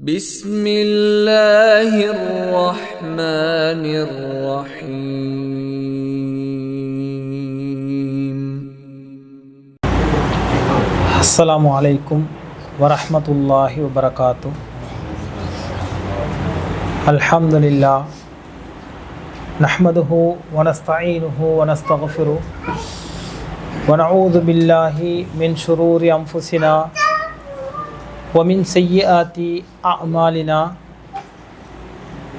بسم الله الرحمن الرحيم. السلام عليكم ورحمة الله وبركاته. الحمد لله نحمده ونستعينه ونستغفره ونعوذ بالله من شرور أنفسنا ومن سيئات أعمالنا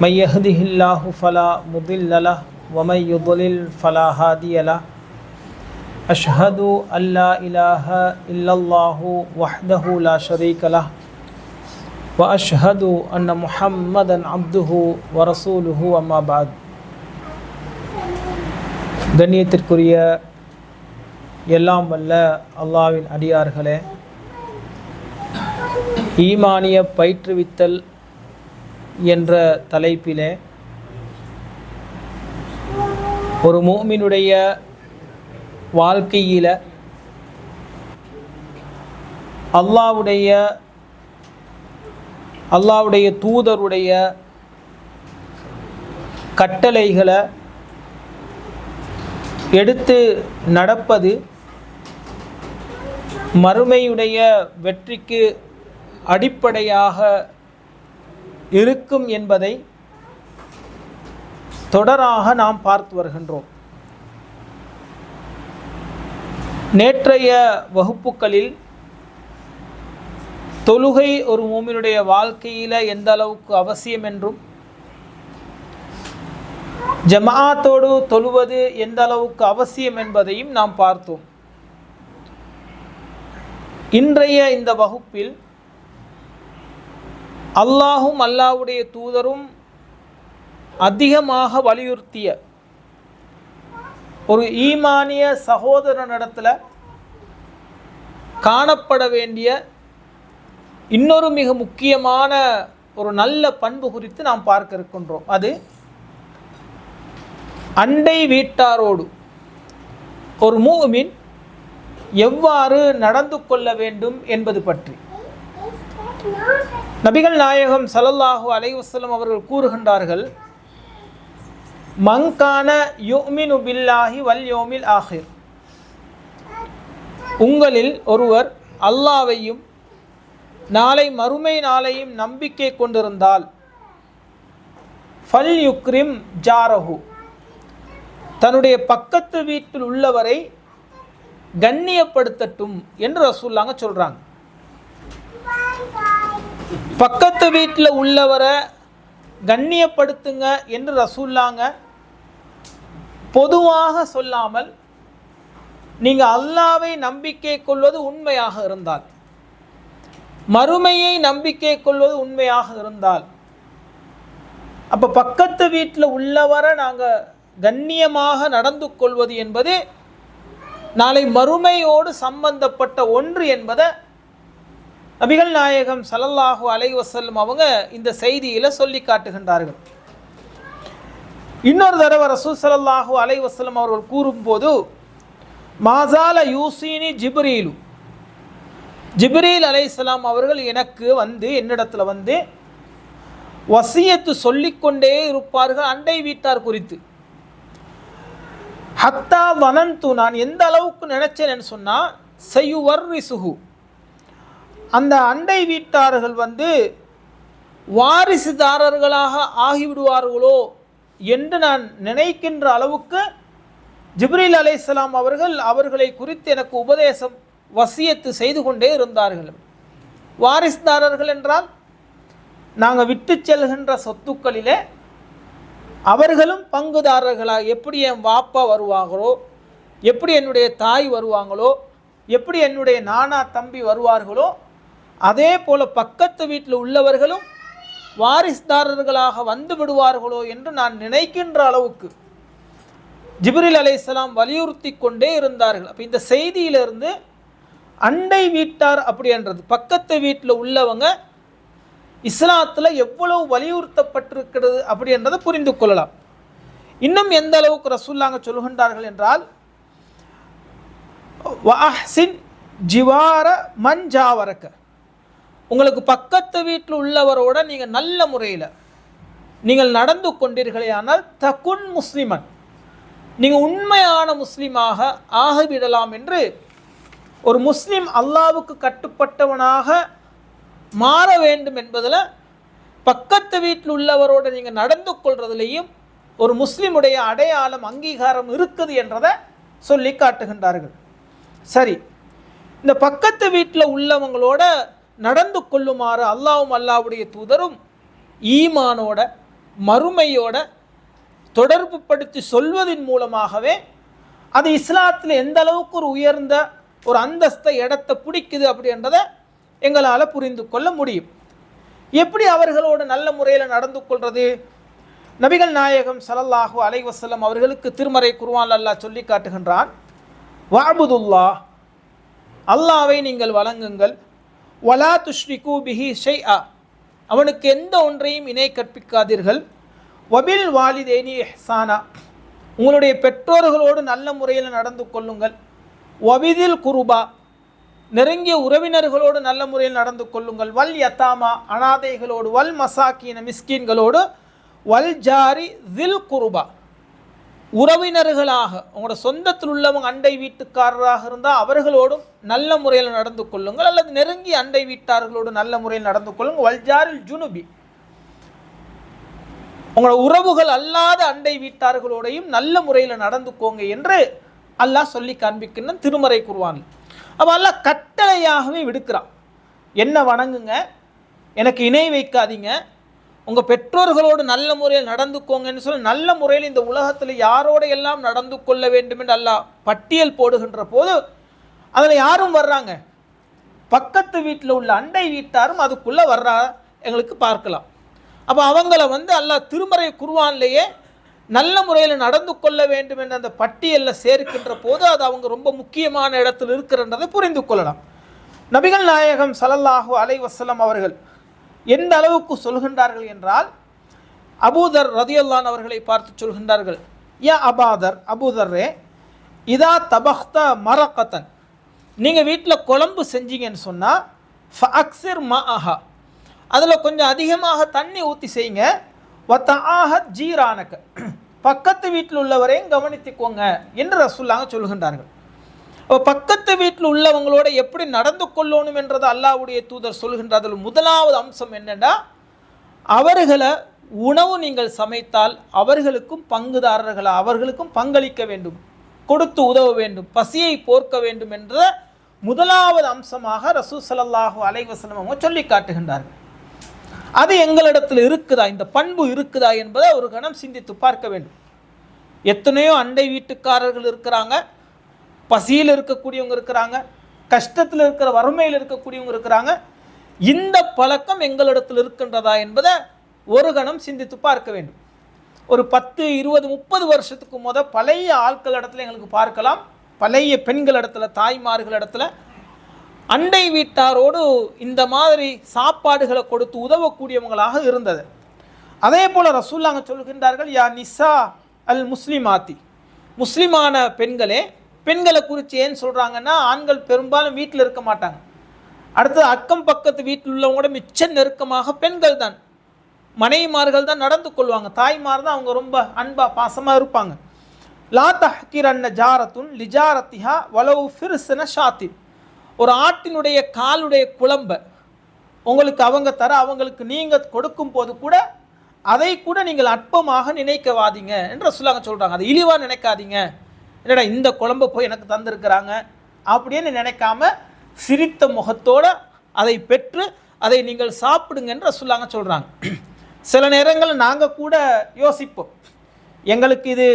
من يهده الله فلا مضل له ومن يضلل فلا هادي له أشهد أن لا إله إلا الله وحده لا شريك له وأشهد أن محمدا عبده ورسوله أما بعد. கண்ணியத்திற்குரிய எல்லாம் வல்ல அல்லாஹ்வின் அடியார்களே, ஈமானிய பயிற்றுவித்தல் என்ற தலைப்பிலே ஒரு முஃமினுடைய வாழ்க்கையில் அல்லாஹ்வுடைய தூதருடைய கட்டளைகளை எடுத்து நடப்பது மறுமையுடைய வெற்றிக்கு அடிப்படையாக இருக்கும் என்பதை தொடராக நாம் பார்த்து வருகின்றோம். நேற்றைய வகுப்புகளில் தொழுகை ஒரு மூமினுடைய வாழ்க்கையில் எந்த அளவுக்கு அவசியம் என்றும், ஜமாஅத்தோடு தொழுவது எந்த அளவுக்கு அவசியம் என்பதையும் நாம் பார்த்தோம். இன்றைய இந்த வகுப்பில் அல்லாஹும் அல்லாஹ்வுடைய தூதரும் அதிகமாக வலியுறுத்திய ஒரு ஈமானிய சகோதரனிடத்தில் காணப்பட வேண்டிய இன்னொரு மிக முக்கியமான ஒரு நல்ல பண்பு குறித்து நாம் பார்க்க இருக்கின்றோம். அது அண்டை வீட்டாரோடு ஒரு முஃமின் எவ்வாறு நடந்து கொள்ள வேண்டும் என்பது பற்றி நபிகள் நாயகம் ஸல்லல்லாஹு அலைஹி வஸல்லம் அவர்கள் கூறுகின்றார்கள், மன்கான யுமினு பில்லாஹி வல் யௌமில் ஆஹிர், உங்களில் ஒருவர் அல்லாஹ்வையும் நாளை மறுமை நாளையும் நம்பிக்கை கொண்டிருந்தால் ஃபல் யுக்ரிம் ஜாரஹு, தன்னுடைய பக்கத்து வீட்டில் உள்ளவரை கண்ணியப்படுத்தட்டும் என்று ரசூலுல்லாஹ் சொல்றாங்க. பக்கத்து வீட்டில் உள்ளவரை கண்ணியப்படுத்துங்க என்று ரசூலுல்லாஹ் பொதுவாக சொல்லாமல், நீங்கள் அல்லாஹ்வை நம்பிக்கை கொள்வது உண்மையாக இருந்தால், மறுமையை நம்பிக்கை கொள்வது உண்மையாக இருந்தால், அப்போ பக்கத்து வீட்டில் உள்ளவரை நாங்கள் கண்ணியமாக நடந்து கொள்வது என்பது நாளை மறுமையோடு சம்பந்தப்பட்ட ஒன்று என்பதை நபிகள் நாயகம் ஸல்லல்லாஹு அலைஹி வஸல்லம் அவங்க இந்த செய்தியில் சொல்லி காட்டுகின்றார்கள். இன்னொரு தடவை ரசூல் ஸல்லல்லாஹு அலைஹி வஸல்லம் அவர்கள் கூறும்போது, மாசால யூசினி ஜிப்ரீல் அலைஹிஸ்ஸலாம் அவர்கள் எனக்கு என்னிடத்தில் வசியத்து சொல்லிக்கொண்டே இருப்பார்கள் அண்டை வீட்டார் குறித்து. ஹத்தா வனந்து, நான் எந்த அளவுக்கு நினைச்சேன்னு சொன்னால், சயுவர்ரிசுஹு, அந்த அண்டை வீட்டார்கள் வாரிசுதாரர்களாக ஆகிவிடுவார்களோ என்று நான் நினைக்கின்ற அளவுக்கு ஜிப்ரீல் அலைஹிஸ்ஸலாம் அவர்களை குறித்து எனக்கு உபதேசம் வசியத்து செய்து கொண்டே இருந்தார்கள். வாரிசுதாரர்கள் என்றால் நாங்கள் விட்டு செல்கின்ற சொத்துக்களிலே அவர்களும் பங்குதாரர்களாக, எப்படி என் வாப்பா வருவாங்களோ, எப்படி என்னுடைய தாய் வருவாங்களோ, எப்படி என்னுடைய நானா தம்பி வருவார்களோ, அதே போல் பக்கத்து வீட்டில் உள்ளவர்களும் வாரிசுதாரர்களாக வந்து விடுவார்களோ என்று நான் நினைக்கின்ற அளவுக்கு ஜிப்ரீல் அலைஹிஸ்ஸலாம் வலியுறுத்தி கொண்டே இருந்தார்கள். அப்போ இந்த செய்தியிலிருந்து அண்டை வீட்டார் அப்படின்றது, பக்கத்து வீட்டில் உள்ளவங்க இஸ்லாத்தில் எவ்வளவு வலியுறுத்தப்பட்டிருக்கிறது அப்படின்றத புரிந்து கொள்ளலாம். இன்னும் எந்த அளவுக்கு ரசூலுல்லாஹ் சொல்கின்றார்கள் என்றால், வஅஹ்சின் ஜிவார மன் ஜாவரக, உங்களுக்கு பக்கத்து வீட்டில் உள்ளவரோட நீங்கள் நல்ல முறையில் நீங்கள் நடந்து கொண்டீர்களே ஆனால் தகுன் முஸ்லிமன், நீங்கள் உண்மையான முஸ்லீமாக ஆகிவிடலாம் என்று ஒரு முஸ்லீம் அல்லாவுக்கு கட்டுப்பட்டவனாக மாற வேண்டும் என்பதில் பக்கத்து வீட்டில் உள்ளவரோடு நீங்கள் நடந்து கொள்றதுலேயும் ஒரு முஸ்லீமுடைய அடையாளம் அங்கீகாரம் இருக்குது என்றதை சொல்லி காட்டுகின்றார்கள். சரி, இந்த பக்கத்து வீட்டில் உள்ளவங்களோட நடந்து கொள்ளுமாறு அல்லாஹ்வும் அல்லாஹ்வுடைய தூதரும் ஈமானோட மறுமையோட தொடர்பு படுத்தி சொல்வதன் மூலமாகவே அது இஸ்லாத்தில் எந்த அளவுக்கு ஒரு உயர்ந்த ஒரு அந்தஸ்தை இடத்தை பிடிக்குது அப்படின்றத எங்களால் புரிந்து கொள்ள முடியும். எப்படி அவர்களோடு நல்ல முறையில் நடந்து கொள்வது? நபிகள் நாயகம் ஸல்லல்லாஹு அலைஹி வஸல்லம் அவர்களுக்கு திருமறை குர்ஆன் அல்லாஹ் சொல்லி காட்டுகின்றான், வஅபுதுல்லாஹ், அல்லாஹ்வை நீங்கள் வணங்குங்கள், வலா துஷ்ரிகு பிஹி ஷைஆ, அவனுக்கு எந்த ஒன்றையும் இணை கற்பிக்காதீர்கள், வபில் வாலிதைனி இஹ்சானா, உங்களுடைய பெற்றோர்களோடு நல்ல முறையில் நடந்து கொள்ளுங்கள், வபிதில் குருபா, நெருங்கிய உறவினர்களோடு நல்ல முறையில் நடந்து கொள்ளுங்கள், வல் யதாமா, அனாதைகளோடு, வல் மசாக்கீன, மிஸ்கீன்களோடு, வல் ஜாரி தில் குருபா, உறவினர்களாக உங்களோட சொந்தத்தில் உள்ளவங்க அண்டை வீட்டுக்காரராக இருந்தால் அவர்களோடும் நல்ல முறையில் நடந்து கொள்ளுங்கள், அல்லது நெருங்கிய அண்டை வீட்டார்களோடு நல்ல முறையில் நடந்து கொள்ளுங்கள், வல்ஜாரில் ஜுனுபி, உங்களோட உறவுகள் அல்லாத அண்டை வீட்டார்களோடையும் நல்ல முறையில் நடந்துக்கோங்க என்று அல்லாஹ் சொல்லி காண்பிக்கின்ற திருமறை குர்ஆன். அப்போ அல்லாஹ் கட்டளையாகவே விடுக்கிறான், என்ன வணங்குங்க, எனக்கு இணை வைக்காதீங்க, உங்கள் பெற்றோர்களோடு நல்ல முறையில் நடந்துக்கோங்கன்னு சொல்லி நல்ல முறையில் இந்த உலகத்தில் யாரோடு எல்லாம் நடந்து கொள்ள வேண்டும் என்று அல்லாஹ் பட்டியல் போடுகின்ற போது அதில் யாரும் வர்றாங்க, பக்கத்து வீட்டில் உள்ள அண்டை வீட்டாரும் அதுக்குள்ளே வர்றா எங்களுக்கு பார்க்கலாம். அப்போ அவங்கள அல்லாஹ் திருமறை குர்ஆன்லேயே நல்ல முறையில் நடந்து கொள்ள வேண்டும் என்ற அந்த பட்டியலில் சேர்க்கின்ற போது அது அவங்க ரொம்ப முக்கியமான இடத்தில் இருக்கிறன்றதை புரிந்து கொள்ளலாம். நபிகள் நாயகம் ஸல்லல்லாஹு அலைஹி வஸல்லம் அவர்கள் எந்த அளவுக்கு சொல்கின்றார்கள் என்றால், அபூதர் ரதியல்லாஹு அவர்களை பார்த்து சொல்கின்றார்கள், யா அபாதர், அபூதர்ரே, இதா தபஹ்த மரகத்தன், நீங்கள் வீட்டில் குழம்பு செஞ்சீங்கன்னு சொன்னால் ஃபஅக்ஸிர் மஅஹா, அதில் கொஞ்சம் அதிகமாக தண்ணி ஊற்றி செய்யுங்க, வத்தஆஹத் ஜீரானக, பக்கத்து வீட்டில் உள்ளவரையும் கவனித்துக்கோங்க என்று ரசூலுல்லாஹ் சொல்கின்றார்கள். பக்கத்து வீட்டில் உள்ளவங்களோட எப்படி நடந்து கொள்ளணும் என்றது அல்லாஹ்வுடைய தூதர் சொல்கின்றார்கள். முதலாவது அம்சம் என்னென்னா, அவர்களை உணவு நீங்கள் சமைத்தால் அவர்களுக்கும் பங்குதாரர்களாக அவர்களுக்கும் பங்களிக்க வேண்டும், கொடுத்து உதவ வேண்டும், பசியை போர்க்க வேண்டும் என்ற முதலாவது அம்சமாக ரசூல் ஸல்லல்லாஹு அலைஹி வஸல்லம் அவங்க சொல்லி காட்டுகின்றார்கள். அது எங்களிடத்தில் இருக்குதா, இந்த பண்பு இருக்குதா என்பதை ஒரு கணம் சிந்தித்து பார்க்க வேண்டும். எத்தனையோ அண்டை வீட்டுக்காரர்கள் இருக்கிறாங்க, பசியில் இருக்கக்கூடியவங்க இருக்கிறாங்க, கஷ்டத்தில் இருக்கிற வறுமையில் இருக்கக்கூடியவங்க இருக்கிறாங்க. இந்த பழக்கம் எங்களிடத்தில் இருக்கின்றதா என்பதை ஒரு கணம் சிந்தித்து பார்க்க வேண்டும். ஒரு 10, 20, 30 வருஷத்துக்கு பழைய ஆட்கள் இடத்துல எங்களுக்கு பார்க்கலாம், பழைய பெண்கள் இடத்துல, தாய்மார்கள் இடத்துல அண்டை வீட்டாரோடு இந்த மாதிரி சாப்பாடுகளை கொடுத்து உதவக்கூடியவங்களாக இருந்தது. அதே போல் ரசூலுல்லாஹ் சொல்கின்றார்கள், யா நிசா அல் முஸ்லிமாத்தி, முஸ்லிமான பெண்களே, பெண்களை குறித்து ஏன் சொல்கிறாங்கன்னா, ஆண்கள் பெரும்பாலும் வீட்டில் இருக்க மாட்டாங்க, அடுத்தது அக்கம் பக்கத்து வீட்டில் உள்ளவங்களோட மிச்ச நெருக்கமாக பெண்கள் தான், மனைவிமார்கள் தான் நடந்து கொள்வாங்க, தாய்மார் தான் அவங்க ரொம்ப அன்பா பாசமாக இருப்பாங்க. லா தஹ்கிரன்ன ஜாரத்துன் லிஜாரத்திஹா வலவு ஃபிர்ஸன ஷாத்தின், ஒரு ஆட்டினுடைய காலுடைய குழம்பை உங்களுக்கு அவங்க தர அவங்களுக்கு நீங்கள் கொடுக்கும் போது கூட அதை கூட நீங்கள் அற்பமாக நினைக்கவாதீங்க என்று ரசூலுல்லாஹ் சொல்கிறாங்க. அது இழிவாக நினைக்காதீங்க, என்னடா இந்த குழம்பை போய் எனக்கு தந்திருக்கிறாங்க அப்படின்னு நினைக்காம சிரித்த முகத்தோடு அதை பெற்று அதை நீங்கள் சாப்பிடுங்க என்று ரசூலுல்லாஹ் சொல்கிறாங்க. சில நேரங்களில் நாங்கள் கூட யோசிப்போம், எங்களுக்கு இது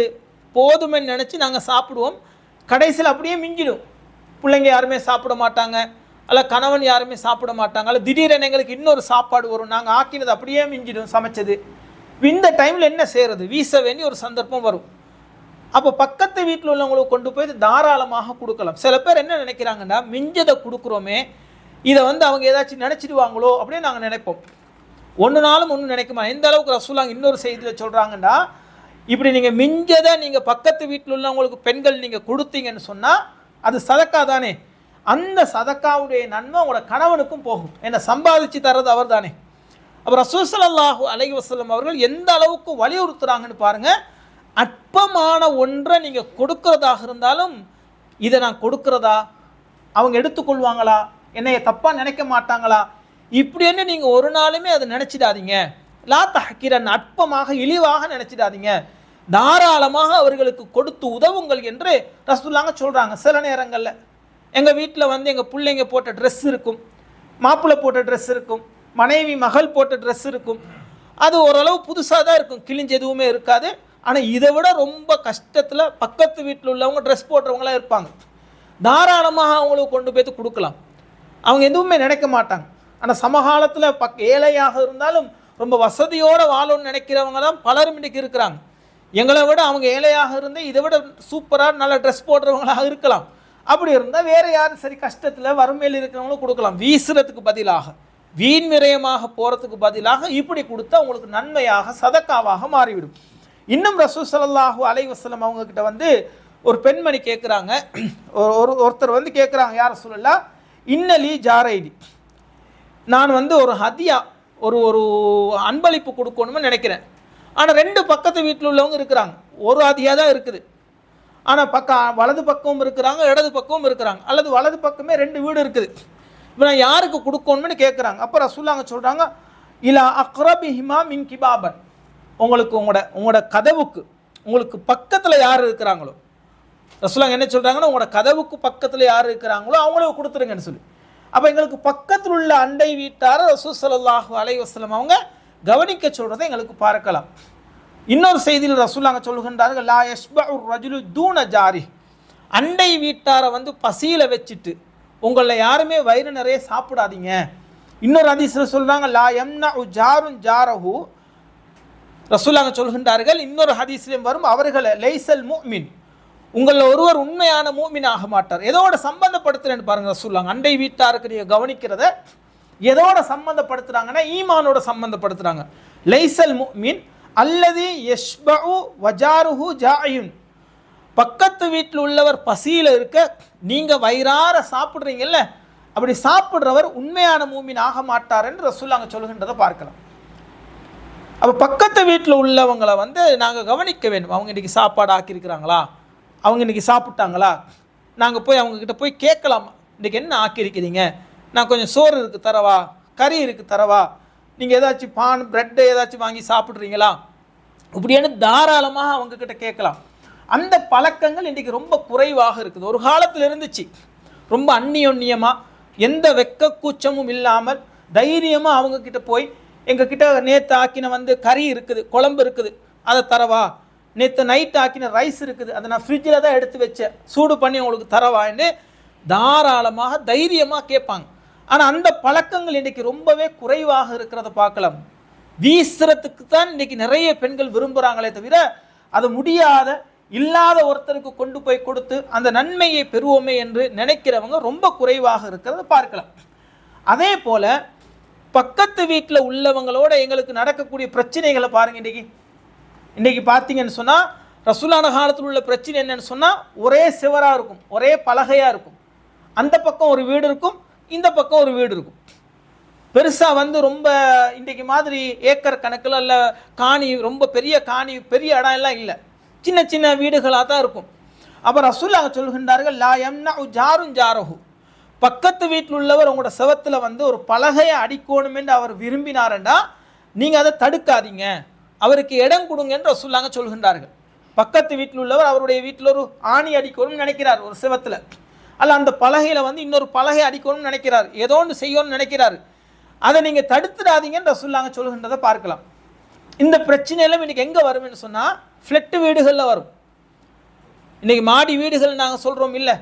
போதுமென்னு நினச்சி நாங்கள் சாப்பிடுவோம், கடைசியில் அப்படியே மிஞ்சிடும், பிள்ளைங்க யாருமே சாப்பிட மாட்டாங்க, அல்ல கணவன் யாருமே சாப்பிட மாட்டாங்க, அல்ல திடீரென எங்களுக்கு இன்னொரு சாப்பாடு வரும், நாங்கள் ஆக்கினது அப்படியே மிஞ்சிடும் சமைச்சது. இந்த டைமில் என்ன செய்கிறது, வீச வேண்டிய ஒரு சந்தர்ப்பம் வரும். அப்போ பக்கத்து வீட்டில் உள்ளவங்களுக்கு கொண்டு போய் தாராளமாக கொடுக்கலாம். சில பேர் என்ன நினைக்கிறாங்கன்னா, மிஞ்சதை கொடுக்குறோமே இதை அவங்க ஏதாச்சும் நினச்சிடுவாங்களோ அப்படின்னு நாங்கள் நினைப்போம். ஒன்று நாளும் ஒன்றும் நினைக்குமா. எந்த அளவுக்கு ரசூலுல்லாஹ் இன்னொரு செய்தியில் சொல்கிறாங்கன்னா, இப்படி நீங்கள் மிஞ்சதை நீங்கள் பக்கத்து வீட்டில் உள்ளவங்களுக்கு பெண்கள் நீங்கள் கொடுத்தீங்கன்னு சொன்னால் அது சதக்கா தானே, அந்த சதக்காவுடைய நன்மை உங்களோட கணவனுக்கும் போகும். என்ன சம்பாதிச்சு தர்றது அவர் தானே. அப்போ ரசூல் ஸல்லல்லாஹு அலைஹி வஸல்லம் அவர்கள் எந்த அளவுக்கு வலியுறுத்துறாங்கன்னு பாருங்க. அற்பமான ஒன்றை நீங்கள் கொடுக்கறதாக இருந்தாலும் இதை நான் கொடுக்கறதா, அவங்க எடுத்துக்கொள்வாங்களா, என்னைய தப்பாக நினைக்க மாட்டாங்களா, இப்படின்னு நீங்கள் ஒரு நாளுமே அதை நினச்சிடாதீங்க. லா தஹ்கிரன், அற்பமாக இழிவாக நினச்சிடாதீங்க, தாராளமாக அவர்களுக்கு கொடுத்து உதவுங்கள் என்று ரசூலுல்லாஹ் சொல்கிறாங்க. சில நேரங்களில் எங்கள் வீட்டில் வந்து எங்கள் பிள்ளைங்க போட்ட ட்ரெஸ் இருக்கும், மாப்பிள்ளை போட்ட ட்ரெஸ் இருக்கும், மனைவி மகள் போட்ட ட்ரெஸ் இருக்கும். அது ஓரளவு புதுசாக தான் இருக்கும், கிழிஞ்சு எதுவுமே இருக்காது. ஆனால் இதை விட ரொம்ப கஷ்டத்தில் பக்கத்து வீட்டில் உள்ளவங்க ட்ரெஸ் போடுறவங்களாம் இருப்பாங்க. தாராளமாக அவங்களுக்கு கொண்டு போய் கொடுக்கலாம், அவங்க எதுவுமே நினைக்க மாட்டாங்க. ஆனால் சமகாலத்தில் ஏழையாக இருந்தாலும் ரொம்ப வசதியோடு வாழணும்னு நினைக்கிறவங்க தான் பலரும் இன்றைக்கி இருக்கிறாங்க. எங்களை விட அவங்க ஏழையாக இருந்து இதை விட சூப்பராக நல்ல ட்ரெஸ் போடுறவங்களாக இருக்கலாம். அப்படி இருந்தால் வேறு யாரும் சரி கஷ்டத்தில் வறுமையில் இருக்கிறவங்களும் கொடுக்கலாம். வீசுறதுக்கு பதிலாக, வீண் விரயமாக போகிறதுக்கு பதிலாக இப்படி கொடுத்தா உங்களுக்கு நன்மையாக சதக்காவாக மாறிவிடும். இன்னும் ரசூல் ஸல்லல்லாஹு அலைஹி வஸல்லம் அவங்கக்கிட்ட வந்து ஒரு பெண்மணி கேட்குறாங்க, ஒருத்தர் வந்து கேட்குறாங்க, யார் ரசூலல்லாஹ் இன்னலி ஜாரைடி, நான் வந்து ஒரு ஹதியா ஒரு அன்பளிப்பு கொடுக்கணும்னு நினைக்கிறேன். ஆனால் 2 பக்கத்து வீட்டில் உள்ளவங்க இருக்கிறாங்க, ஒரு ஹதியா தான் இருக்குது. ஆனால் வலது பக்கமும் இருக்கிறாங்க, இடது பக்கமும் இருக்கிறாங்க, அல்லது வலது பக்கமே 2 வீடு இருக்குது. இப்போ நான் யாருக்கு கொடுக்கணும்னு கேட்குறாங்க. அப்போ ரசூலுல்லாஹ் சொல்கிறாங்க, இலா அக்ரபிஹிமா மின் கிபாபன், உங்களுக்கு உங்களோட கதவுக்கு உங்களுக்கு பக்கத்தில் யார் இருக்கிறாங்களோ, ரசூலுல்லாஹ் என்ன சொல்கிறாங்கன்னா உங்களோட கதவுக்கு பக்கத்தில் யார் இருக்கிறாங்களோ அவங்களுக்கு கொடுத்துருங்கன்னு சொல்லி. அப்போ எங்களுக்கு பக்கத்தில் உள்ள அண்டை வீட்டார் ரசூல் ஸல்லல்லாஹு அலைஹி வஸல்லம் அவங்க கவனிக்க சொல்கிறதை எங்களுக்கு பார்க்கலாம். இன்னொரு செய்தியில் ரசூலுல்லாஹ் சொல்லுகின்றார்கள், லா யஷ்பஉ ரஜுலு தூன ஜாரி, அண்டை வீட்டாரை வந்து பசியில் வச்சுட்டு உங்களில் யாருமே வயிறு நிறைய சாப்பிடாதீங்க. இன்னொரு ஹதீஸில் சொல்கிறாங்க, லா யம்னஉ ஜாருன் ஜாரஹு, ரசூலுல்லாஹ் சொல்கின்றார்கள் இன்னொரு ஹதீஸ்லையும் வரும், அவர்களை லைசல் முஃமின், உங்களில் ஒருவர் உண்மையான மூமின் ஆக மாட்டார். எதோட சம்பந்தப்படுத்துறேன்னு பாருங்க ரசூலுல்லாஹ். அண்டை வீட்டாருக்கு நீங்கள் கவனிக்கிறத எதோட சம்பந்தப்படுத்துகிறாங்கன்னா ஈமானோட சம்பந்தப்படுத்துகிறாங்க. லைசல் முஃமின் அல்லது யஷ்பஉ வஜாருஹு ஜாயுன், பக்கத்து வீட்டில் உள்ளவர் பசியில் இருக்க நீங்கள் வயிறார சாப்பிட்றீங்கல்ல, அப்படி சாப்பிட்றவர் உண்மையான மூமின் ஆக மாட்டார் என்று ரசூலுல்லாஹ் சொல்கின்றதை பார்க்கலாம். அப்போ பக்கத்து வீட்டில் உள்ளவங்களை வந்து நாங்கள் கவனிக்க வேண்டும். அவங்க இன்றைக்கி சாப்பாடு ஆக்கியிருக்கிறாங்களா, அவங்க இன்றைக்கி சாப்பிட்டாங்களா, நாங்கள் போய் அவங்கக்கிட்ட போய் கேட்கலாமா, இன்றைக்கி என்ன ஆக்கியிருக்கிறீங்க, நான் கொஞ்சம் சோறு இருக்குது தரவா, கறி இருக்குது தரவா, நீங்கள் ஏதாச்சும் பான் ப்ரெட்டு ஏதாச்சும் வாங்கி சாப்பிட்றீங்களா, இப்படின்னு தாராளமாக அவங்கக்கிட்ட கேட்கலாம். அந்த பழக்கங்கள் இன்றைக்கி ரொம்ப குறைவாக இருக்குது. ஒரு காலத்தில் இருந்துச்சு, ரொம்ப அந்நியோன்யமாக எந்த வெக்க கூச்சமும் இல்லாமல் தைரியமாக அவங்கக்கிட்ட போய் எங்ககிட்ட நேற்று ஆக்கின வந்து கறி இருக்குது, குழம்பு இருக்குது, அதை தரவா, நேற்று நைட் ஆக்கின ரைஸ் இருக்குது, அதை நான் ஃப்ரிட்ஜில் தான் எடுத்து வச்சேன், சூடு பண்ணி உங்களுக்கு தரவான்னு தாராளமாக தைரியமாக கேட்பாங்க. ஆனால் அந்த பழக்கங்கள் இன்றைக்கி ரொம்பவே குறைவாக இருக்கிறத பார்க்கலாம். வீசுறதுக்கு தான் இன்றைக்கி நிறைய பெண்கள் விரும்புகிறாங்களே தவிர அது முடியாத இல்லாத ஒருத்தருக்கு கொண்டு போய் கொடுத்து அந்த நன்மையை பெறுவோமே என்று நினைக்கிறவங்க ரொம்ப குறைவாக இருக்கிறத பார்க்கலாம். அதே போல் பக்கத்து வீட்டில் உள்ளவங்களோட எங்களுக்கு நடக்கக்கூடிய பிரச்சனைகளை பாருங்கள். இன்றைக்கி பார்த்தீங்கன்னு சொன்னால் ரசூலுல்லாஹ் காலத்தில் உள்ள பிரச்சனை என்னன்னு சொன்னால் ஒரே சிவராக இருக்கும், ஒரே பலகையாக இருக்கும், அந்த பக்கம் ஒரு வீடு இருக்கும், இந்த பக்கம் ஒரு வீடு இருக்கும். பெருசாக வந்து ரொம்ப இன்றைக்கி மாதிரி ஏக்கர் கணக்கில் இல்லை, காணி ரொம்ப பெரிய காணி பெரிய இடம் எல்லாம் இல்லை, சின்ன சின்ன வீடுகளாக தான் இருக்கும். அப்போ ரசூலுல்லாஹ் சொல்கின்றார்கள், லா யம்னஉ ஜாருன் ஜாரஹு, பக்கத்து வீட்டில் உள்ளவர் உங்களோட செவத்தில் வந்து ஒரு பலகையை அடிக்கணும் என்று அவர் விரும்பினார்டா நீங்கள் அதை தடுக்காதீங்க, அவருக்கு இடம் கொடுங்க என்று ரசூலுல்லாஹ் சொல்கின்றார்கள். பக்கத்து வீட்டில் உள்ளவர் அவருடைய வீட்டில் ஒரு ஆணி அடிக்கணும்னு நினைக்கிறார் ஒரு செவத்தில், அல்ல அந்த பலகையில் வந்து இன்னொரு பலகை அடிக்கணும்னு நினைக்கிறார், ஏதோ ஒன்று செய்யணும்னு நினைக்கிறார், அதை நீங்கள் தடுத்துடாதீங்கன்னு ரசூலுல்லாஹ் சொல்கின்றதை பார்க்கலாம். இந்த பிரச்சனையெல்லாம் இன்றைக்கி எங்கே வரும்னு சொன்னால் ஃப்ளட்டு வீடுகளில் வரும். இன்றைக்கி மாடி வீடுகள் நாங்கள் சொல்கிறோம் இல்லை,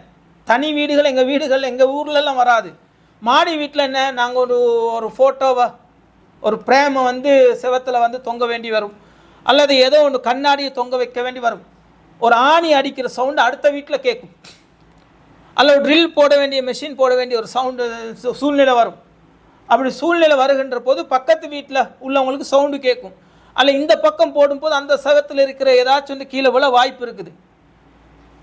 தனி வீடுகள் எங்கள் வீடுகள் எங்கள் ஊர்லெல்லாம் வராது. மாடி வீட்டில் என்ன, நாங்கள் ஒரு ஃபோட்டோவை ஒரு பிரேமை வந்து செவத்தில் வந்து தொங்க வேண்டி வரும், அல்லது ஏதோ ஒன்று கண்ணாடியை தொங்க வைக்க வேண்டி வரும். ஒரு ஆணி அடிக்கிற சவுண்டு அடுத்த வீட்டில் கேட்கும், அல்ல ஒரு ட்ரில் போட வேண்டிய மெஷின் போட வேண்டிய ஒரு சவுண்டு சூழ்நிலை வரும். அப்படி சூழ்நிலை வருகின்ற போது பக்கத்து வீட்டில் உள்ளவங்களுக்கு சவுண்டு கேட்கும், அல்ல இந்த பக்கம் போடும்போது அந்த செவத்தில் இருக்கிற ஏதாச்சும் வந்து கீழே விழ வாய்ப்பு இருக்குது.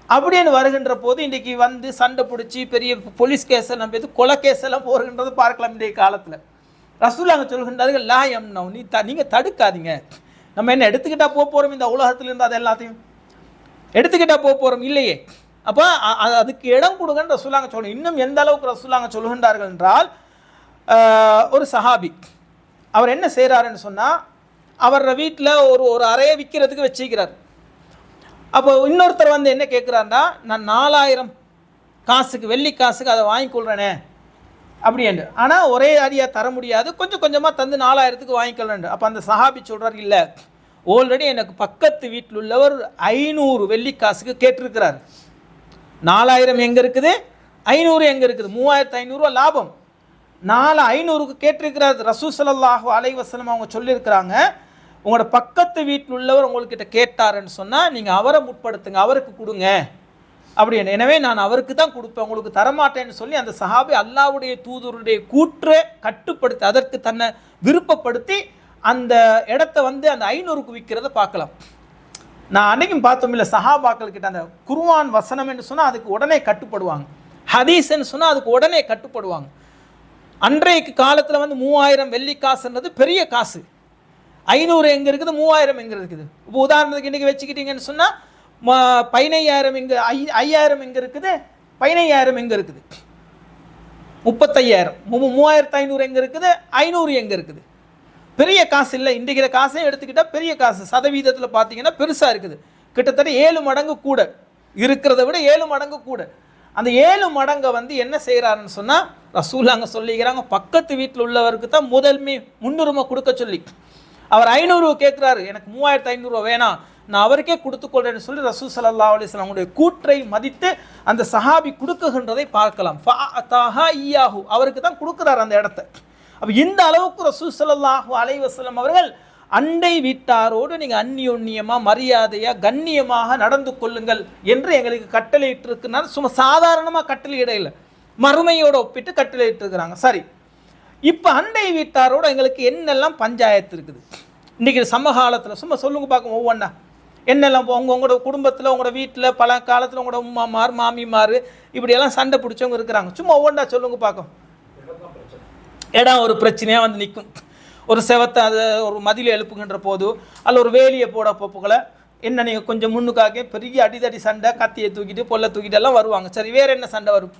அப்படின்னு வருகின்ற போது இன்றைக்கி வந்து சண்டை பிடிச்சி பெரிய போலீஸ் கேஸ் எல்லாம் போய் கொலை கேஸ் எல்லாம் போகின்றது பார்க்கலாம். இன்றைய காலத்தில் ரசூலுல்லாஹ் சொல்கின்றார்கள், லா யம்னவு, நீங்கள் தடுக்காதீங்க. நம்ம என்ன எடுத்துக்கிட்டா போகிறோம், இந்த உலகத்திலிருந்து அது எல்லாத்தையும் எடுத்துக்கிட்டா போகிறோம் இல்லையே. அப்போ அதுக்கு இடம் கொடுங்கன்னு ரசூலுல்லாஹ் சொல்லணும். இன்னும் எந்த அளவுக்கு ரசூலுல்லாஹ் சொல்கின்றார்கள் என்றால், ஒரு சஹாபி அவர் என்ன செய்கிறாருன்னு சொன்னால், அவரோட வீட்டில் ஒரு அறையை விற்கிறதுக்கு வச்சுக்கிறார். அப்போ இன்னொருத்தர் வந்து என்ன கேட்குறாருன்னா, நான் 4000 காசுக்கு, வெள்ளி காசுக்கு அதை வாங்கிக்கொள்கிறேனே அப்படின்னு. ஆனால் ஒரே அடியாக தர முடியாது, கொஞ்சம் கொஞ்சமாக தந்து 4000க்கு வாங்கிக்கொள்றேன். அப்போ அந்த சஹாபி சொல்கிறார், இல்லை, ஆல்ரெடி எனக்கு பக்கத்து வீட்டில் உள்ளவர் 500 வெள்ளி காசுக்கு கேட்டிருக்கிறார். 4000 எங்கே இருக்குது, 500 எங்கே இருக்குது, 3500 லாபம். 4500க்கு கேட்டிருக்கிறார். ரசூல் ஸல்லல்லாஹு அலைஹி வஸல்லம் அவங்க சொல்லியிருக்கிறாங்க, உங்களோட பக்கத்து வீட்டில் உள்ளவர் உங்கள்கிட்ட கேட்டாருன்னு சொன்னால் நீங்கள் அவரை முற்படுத்துங்க, அவருக்கு கொடுங்க அப்படின்னு. எனவே நான் அவருக்கு தான் கொடுப்பேன், உங்களுக்கு தரமாட்டேன்னு சொல்லி அந்த சஹாபி அல்லாஹ்வுடைய தூதருடைய கூற்றை கட்டுப்படுத்தி அதற்கு தன்னை விருப்பப்படுத்தி அந்த இடத்த வந்து அந்த 500க்கு விற்கிறத பார்க்கலாம். நான் அன்றைக்கும் பார்த்தோம் இல்லை, சஹாபாக்கள் கிட்ட அந்த குர்ஆன் வசனம் என்று சொன்னால் அதுக்கு உடனே கட்டுப்படுவாங்க, ஹதீஸ்ன்னு சொன்னால் அதுக்கு உடனே கட்டுப்படுவாங்க. அன்றைக்கு காலத்தில் வந்து 3000 வெள்ளி காசுன்றது பெரிய காசு. 500 எங்கே இருக்குது, 3000 எங்கே இருக்குது. இப்போ உதாரணத்துக்கு இன்றைக்கி வச்சுக்கிட்டீங்கன்னு சொன்னால் 15000 எங்கே, 5000 எங்கே இருக்குது, 15000 எங்கே இருக்குது, 35000, 3500 எங்கே இருக்குது, 500 எங்கே இருக்குது. பெரிய காசு இல்லை. இன்றைக்கிற காசையும் எடுத்துக்கிட்டால் பெரிய காசு, சதவீதத்தில் பார்த்தீங்கன்னா பெருசாக இருக்குது. கிட்டத்தட்ட 7 மடங்கு கூட இருக்கிறத விட 7 மடங்கு கூட. அந்த 7 மடங்கை வந்து என்ன செய்கிறாருன்னு சொன்னால், ரசூலுல்லாஹ் சொல்லிக்கிறாங்க, பக்கத்து வீட்டில் உள்ளவருக்கு தான் முதன்மை முன்னுரிமை கொடுக்க சொல்லி. அவர் 500 கேட்குறாரு, எனக்கு 3500 வேணாம், நான் அவருக்கே கொடுத்துக்கொள்றேன்னு சொல்லி ரசூல் ஸல்லல்லாஹு அலைஹி வஸல்லம் அவங்களுடைய கூற்றை மதித்து அந்த சஹாபி கொடுக்குகின்றதை பார்க்கலாம். ஃபஅதாஹா இய்யாஹு, அவருக்கு தான் கொடுக்குறாரு அந்த இடத்த. அப்போ இந்த அளவுக்கு ரசூல் ஸல்லல்லாஹு அலைஹி வஸல்லம் அவர்கள் அண்டை வீட்டாரோடு நீங்கள் அந்நியோன்யமாக மரியாதையாக கண்ணியமாக நடந்து கொள்ளுங்கள் என்று எங்களுக்கு கட்டளையிட்டிருக்கிறார். சும்மா சாதாரணமாக கட்டளையிட இல்லை, மறுமையோடு ஒப்பிட்டு கட்டளையிட்டிருக்கிறாங்க. சரி, இப்போ அண்டை வீட்டாரோடு எங்களுக்கு என்னெல்லாம் பஞ்சாயத்து இருக்குது இன்றைக்கி சமகாலத்தில்? சும்மா சொல்லுங்க பார்க்க ஒவ்வொன்றா என்னெல்லாம். உங்களோட குடும்பத்தில், உங்களோட வீட்டில் பல காலத்தில் உங்களோட உம்மாமார் மாமிமார் இப்படியெல்லாம் சண்டை பிடிச்சவங்க இருக்கிறாங்க. சும்மா ஒவ்வொன்றா சொல்லுங்க பார்க்கும். இடம் ஒரு பிரச்சனையாக வந்து நிற்கும். ஒரு செவத்தை அதை ஒரு மதில் எழுப்புகின்ற போது அல்ல ஒரு வேலியை போட போப்புகளை என்ன நீங்கள் கொஞ்சம் முன்னுக்காக பெரிய அடிதடி சண்டை, கத்தியை தூக்கிட்டு பொல்லை தூக்கிட்டு எல்லாம் வருவாங்க. சரி, வேறு என்ன சண்டை வரும்?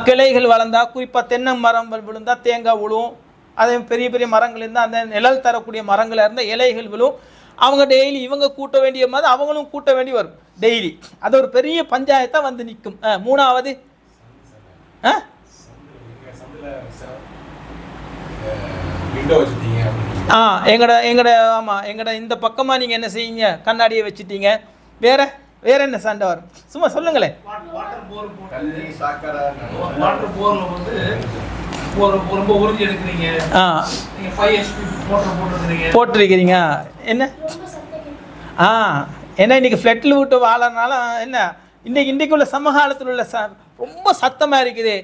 கிளைகள் வளர்ந்தா, குறிப்பாக தென்னை மரம் விழுந்தால் தேங்காய் விழும். அதே பெரிய பெரிய மரங்கள் இருந்தால் அந்த நிழல் தரக்கூடிய மரங்களாக இருந்தால் இலைகள் விழும். அவங்க டெய்லி இவங்க கூட்ட வேண்டிய மாதிரி அவங்களும் கூட்ட வேண்டி வரும் டெய்லி. அது ஒரு பெரிய பஞ்சாயத்தாக வந்து நிற்கும். மூணாவது எங்கட ஆமாம், எங்கட இந்த பக்கமாக நீங்கள் என்ன செய்யுங்க, கண்ணாடியை வச்சுட்டீங்க. வேற என்ன சண்டை வரும்? சும்மா சொல்லுங்களேன். போட்டிருக்கிறீங்க என்ன? ஏன்னா இன்னைக்கு ஃப்ளட்டில் விட்டு வாழறனால என்ன இன்றைக்கு உள்ள சமகாலத்தில் உள்ள ரொம்ப சத்தமாக இருக்குது.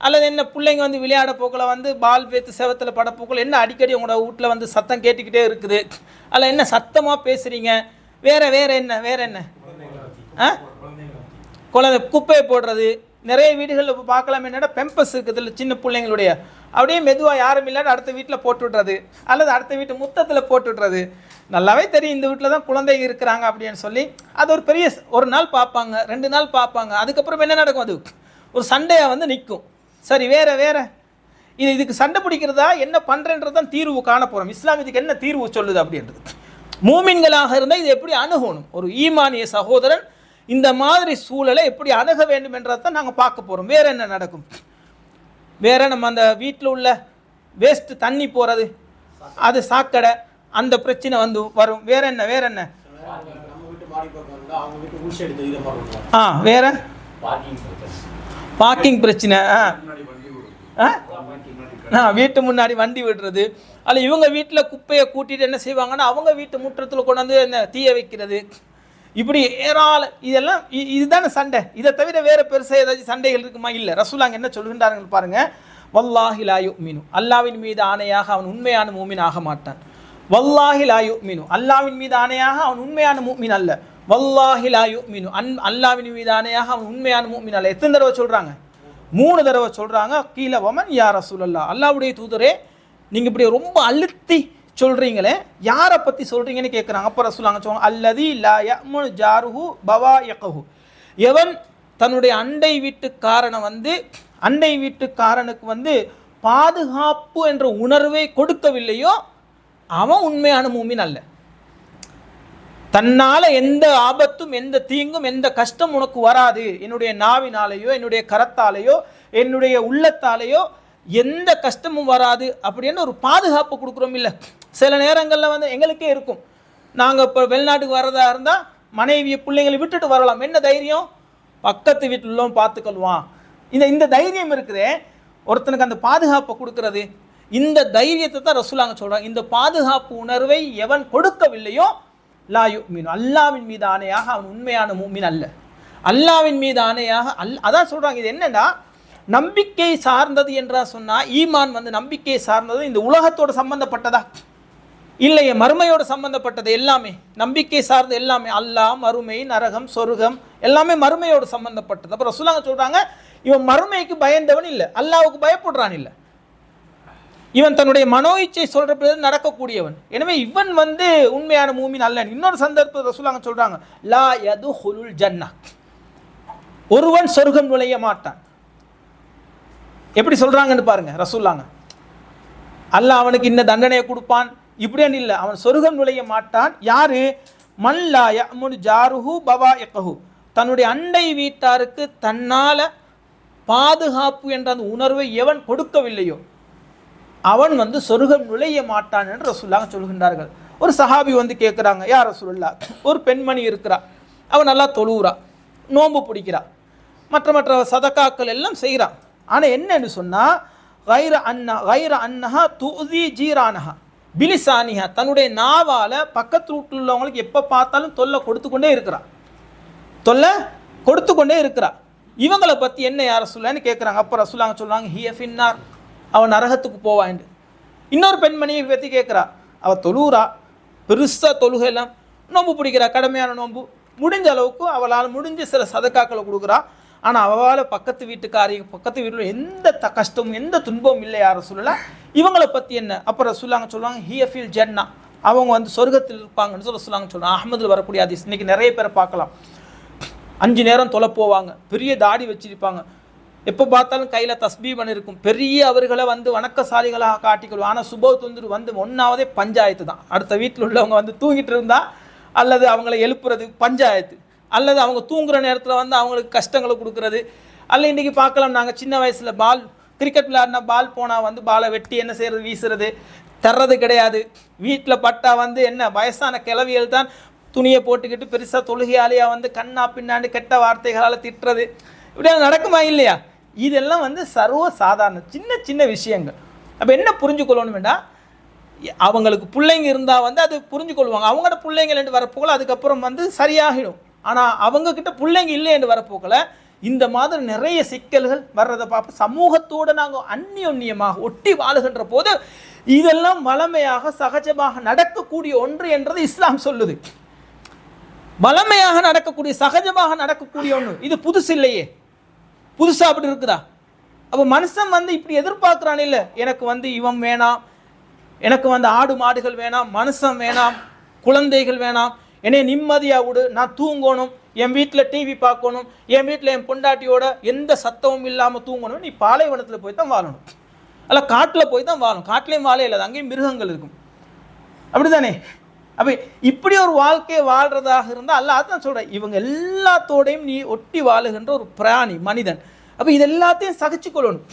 அல்லது என்ன பிள்ளைங்க வந்து விளையாட போக்கில் வந்து பால் பேத்து செவத்தில் பட போக்கில் என்ன அடிக்கடி உங்களோட வீட்டில் வந்து சத்தம் கேட்டுக்கிட்டே இருக்குது. அல்ல என்ன சத்தமாக பேசுகிறீங்க. வேற என்ன குழந்தை குப்பையை போடுறது. நிறைய வீடுகளில் இப்போ பார்க்கலாம், என்னடா பெம்பஸ் இருக்குது இல்லை சின்ன பிள்ளைங்களுடைய, அப்படியே மெதுவாக யாரும் இல்லாத அடுத்த வீட்டில் போட்டு விட்றது அல்லது அடுத்த வீட்டு முத்தத்தில் போட்டு விட்றது. நல்லாவே தெரியும் இந்த வீட்டில் தான் குழந்தைங்க இருக்கிறாங்க அப்படின்னு சொல்லி அது ஒரு பெரிய ஒரு நாள் பார்ப்பாங்க, 2 நாள் பார்ப்பாங்க. அதுக்கப்புறம் என்ன நடக்கும்? அது ஒரு சண்டையாக வந்து நிற்கும். சரி, வேற இதுக்கு சண்டை பிடிக்கிறதா என்ன பண்ணுறன்றது தான் தீர்வு காண போகிறோம். இஸ்லாம் இதுக்கு என்ன தீர்வு சொல்லுது அப்படின்றது. மூமின்களாக இருந்தால் இது எப்படி அணுகணும், ஒரு ஈமானிய சகோதரன் இந்த மாதிரி சூழலை எப்படி அணுக வேண்டும் என்றதை தான் நாங்கள் பார்க்க போகிறோம். வேறு என்ன நடக்கும்? வேறு நம்ம அந்த வீட்டில் உள்ள வேஸ்ட்டு தண்ணி போகிறது, அது சாக்கடை, அந்த பிரச்சனை வந்து வரும். வேற என்ன வேற பார்க்கிங் பிரச்சனை. வீட்டு முன்னாடி வண்டி விடுறது. அல்ல இவங்க வீட்டில் குப்பையை கூட்டிட்டு என்ன செய்வாங்கன்னா அவங்க வீட்டு முற்றத்தில் கொண்டாந்து என்ன தீய வைக்கிறது. இப்படி இதெல்லாம் இதுதானே சண்டை. இதை தவிர வேறு பெருசாக ஏதாச்சும் சண்டைகள் இருக்குமா? இல்லை. ரசூலுல்லாஹ் என்ன சொல்கின்றார்கள் பாருங்க. வல்லாஹி லா யுமினு, அல்லாவின் மீது ஆணையாக அவன் உண்மையான மூமின் ஆக மாட்டான். வல்லாஹி லா யுமினு, அல்லாவின் மீது ஆணையாக அவன் உண்மையான மூமின் அல்ல. வல்லாஹி லா யுமினு, அல்லாஹ்வின் மீது ஆணையாக அவன் உண்மையான முஃமின் அல்ல. எத்தனை தடவை சொல்றாங்க? 3 தடவை சொல்றாங்க. கீழ வமன் யா ரசூலல்லாஹ், அல்லாஹ்வுடைய தூதரே நீங்க இப்படி ரொம்ப அழுத்தி சொல்றீங்களே, யாரை பத்தி சொல்றீங்கன்னு கேட்குறாங்க. அப்போ ரசூலுல்லாஹ் சொல்லுவாங்க, அல்லதி லா யஅமுனு ஜாருஹு பவாயகஹு, எவன் தன்னுடைய அண்டை வீட்டுக்காரனுக்கு பாதுகாப்பு என்ற உணர்வை கொடுக்கவில்லையோ அவன் உண்மையான மூமின் அல்ல. தன்னால் எந்த ஆபத்தும் எந்த தீங்கும் எந்த கஷ்டம் உனக்கு வராது, என்னுடைய நாவினாலேயோ என்னுடைய கரத்தாலேயோ என்னுடைய உள்ளத்தாலேயோ எந்த கஷ்டமும் வராது அப்படின்னு ஒரு பாதுகாப்பு கொடுக்குறோம். இல்லை, சில நேரங்களில் எங்களுக்கே இருக்கும், நாங்கள் இப்போ வெளிநாட்டுக்கு வர்றதா இருந்தால் மனைவியை பிள்ளைங்களை விட்டுட்டு வரலாம், என்ன தைரியம், பக்கத்து வீட்டில் உள்ளவன் பார்த்துக்கொள்வான். இந்த தைரியம் இருக்குதே ஒருத்தனுக்கு, அந்த பாதுகாப்பை கொடுக்கறது, இந்த தைரியத்தை தான் ரசூலுல்லாஹ் சொல்கிறாங்க. இந்த பாதுகாப்பு உணர்வை எவன் கொடுக்கவில்லையோ லா யுமினு, அல்லாஹ்வின் மீது ஆணையாக அவன் உண்மையான மூமின் அல்ல. அல்லாஹ்வின் மீது ஆணையாக அதான் சொல்கிறாங்க. இது என்னன்னா, நம்பிக்கை சார்ந்தது என்றா சொன்னால் ஈமான் நம்பிக்கை சார்ந்தது. இந்த உலகத்தோடு சம்பந்தப்பட்டதா இல்லையே, மறுமையோடு சம்பந்தப்பட்டது எல்லாமே, நம்பிக்கை சார்ந்த எல்லாமே, அல்லாஹ், மறுமை, நரகம், சொர்க்கம் எல்லாமே மறுமையோடு சம்பந்தப்பட்டது. அப்போ ரசூலுல்லாஹ் சொல்கிறாங்க, இவன் மறுமைக்கு பயந்தவன் இல்லை, அல்லாஹ்வுக்கு பயப்படுறான் இல்லை, இவன் தன்னுடைய மனோ இச்சை சொல்ற பிறகு நடக்கக்கூடியவன். எனவே இவன் உண்மையான மூமின் அல்ல. இன்னொரு சந்தர்ப்பத்தில் ரசூலுல்லாஹ் சொல்றாங்க, லா யதுஹுலுல் ஜன்னah, ஒருவன் சொர்க்கம் நுழைய மாட்டான். எப்படி சொல்றாங்கன்னு பாருங்க ரசூலுல்லாஹ். அல்லாஹ் அவனுக்கு இந்த தண்டனையை கொடுப்பான் இப்படின்னு இல்லை, அவன் சொர்க்கம் நுழைய மாட்டான். யாரு? மன் லா யஅமுனு ஜாருஹு பவாயகஹு, தன்னுடைய அண்டை வீட்டாருக்கு தன்னால பாதுகாப்பு என்ற அந்த உணர்வை எவன் கொடுக்கவில்லையோ அவன் சொர்க்கம் நுழைய மாட்டான் என்று ரசூலுல்லாஹ் சொல்கின்றார்கள். ஒரு சஹாபி கேட்குறாங்க, யா ரசூலுல்லாஹ், ஒரு பெண்மணி இருக்கிறா, அவன் நல்லா தொழுகிறா, நோன்பு பிடிக்கிறா, மற்ற சதக்காக்கள் எல்லாம் செய்கிறான். ஆனால் என்னன்னு சொன்னால், கைர அன்னஹா துதி ஜீரானஹா பிலிசானிஹா, தன்னுடைய நாவால் பக்கத்து வீட்டில் உள்ளவங்களுக்கு எப்போ பார்த்தாலும் தொல்லை கொடுத்து கொண்டே இருக்கிறா. இவங்களை பற்றி என்ன யார் ரசூலுல்லாஹ்னு கேட்குறாங்க. அப்போ ரசூலுல்லாஹ் சொல்லுவாங்க, ஹிய ஃபின்னார், அவன் நரகத்துக்கு போவான். இன்னொரு பெண்மணியை பற்றி கேட்குறா, அவள் தொழுகிறா, பெருசாக தொழுகையெல்லாம், நோன்பு பிடிக்கிறா, கடமையான நோன்பு, முடிஞ்ச அளவுக்கு அவளால் முடிஞ்ச சில சதக்காக்களை கொடுக்குறா. ஆனால் அவளால் பக்கத்து வீட்டில் எந்த கஷ்டமும் எந்த துன்பமும் இல்லை யார் ரசூலுல்லாஹ், இவங்களை பற்றி என்ன? அப்போ ரசூலுல்லாஹ் சொல்லுவாங்க, ஹிய ஃபில் ஜன்னா, அவங்க சொர்க்கத்தில் இருப்பாங்கன்னு சொல்லி ரசூலுல்லாஹ் சொல்லுவாங்க. அஹ்மதில் வரக்கூடிய ஹதீஸ். இன்றைக்கி நிறைய பேரை பார்க்கலாம், 5 நேரம் தொலை போவாங்க, பெரிய தாடி வச்சிருப்பாங்க, எப்போ பார்த்தாலும் கையில் தஸ்பீபன் இருக்கும், பெரிய அவர்களை வணக்கசாலிகளாக காட்டிக்கொள்வோம். ஆனால் சுபத்து ஒன்றாவதே பஞ்சாயத்து தான். அடுத்த வீட்டில் உள்ளவங்க தூங்கிட்டு இருந்தா அல்லது அவங்கள எழுப்புறது பஞ்சாயத்து, அல்லது அவங்க தூங்குற நேரத்தில் அவங்களுக்கு கஷ்டங்களை கொடுக்குறது. அல்ல இன்றைக்கி பார்க்கலாம், நாங்கள் சின்ன வயசில் கிரிக்கெட் விளையாடினா பால் போனால் பாலை வெட்டி என்ன செய்கிறது, வீசுறது, தர்றது கிடையாது. வீட்டில் பட்டா என்ன வயசான கிளவியல் தான் துணியை போட்டுக்கிட்டு பெருசாக தொழுகையாளியாக கண்ணா பின்னாண்டு கெட்ட வார்த்தைகளால் திட்டுறது, இப்படியெல்லாம் நடக்குமா இல்லையா? இதெல்லாம் சர்வ சாதாரண சின்ன விஷயங்கள். அப்போ என்ன புரிஞ்சுக்கொள்ளணும் வேண்டாம், அவங்களுக்கு பிள்ளைங்க இருந்தால் அது புரிஞ்சுக்கொள்வாங்க, அவங்களோட பிள்ளைங்கள் என்று வரப்போகல அதுக்கப்புறம் சரியாகிடும். ஆனால் அவங்கக்கிட்ட பிள்ளைங்க இல்லை என்று வரப்போகல இந்த மாதிரி நிறைய சிக்கல்கள் வர்றதை பார்ப்போம். சமூகத்தோடு நாங்கள் அந்நியமாக ஒட்டி வாழுகின்ற போது இதெல்லாம் வளமையாக சகஜமாக நடக்கக்கூடிய ஒன்று என்றது இஸ்லாம் சொல்லுது. வளமையாக நடக்கக்கூடிய சகஜமாக நடக்கக்கூடிய ஒன்று, இது புதுசு இல்லையே, புதுசாக அப்படி இருக்குதா? அப்போ மனுஷன் இப்படி எதிர்பார்க்குறான், இல்லை எனக்கு இவன் வேணாம், எனக்கு ஆடு மாடுகள் வேணாம், மனுஷன் வேணாம், குழந்தைகள் வேணாம், என்னை நிம்மதியாக விடு, நான் தூங்கணும், என் வீட்டில் டிவி பார்க்கணும், என் வீட்டில் என் பொண்டாட்டியோட எந்த சத்தமும் இல்லாமல் தூங்கணும். நீ பாலைவனத்தில் போய் தான் வாழணும், அல்ல காட்டில் போய் தான் வாழணும். காட்டிலையும் வாழை இல்லை, அங்கேயும் மிருகங்கள் இருக்கும், அப்படி தானே? அப்போ இப்படி ஒரு வாழ்க்கையை வாழ்கிறதாக இருந்தால் அல்லாஹ் தான் சொல்கிறேன், இவங்க எல்லாத்தோடையும் நீ ஒட்டி வாழுகின்ற ஒரு பிராணி மனிதன். அப்போ இது எல்லாத்தையும் சகிச்சுக்கொள்ளணும்.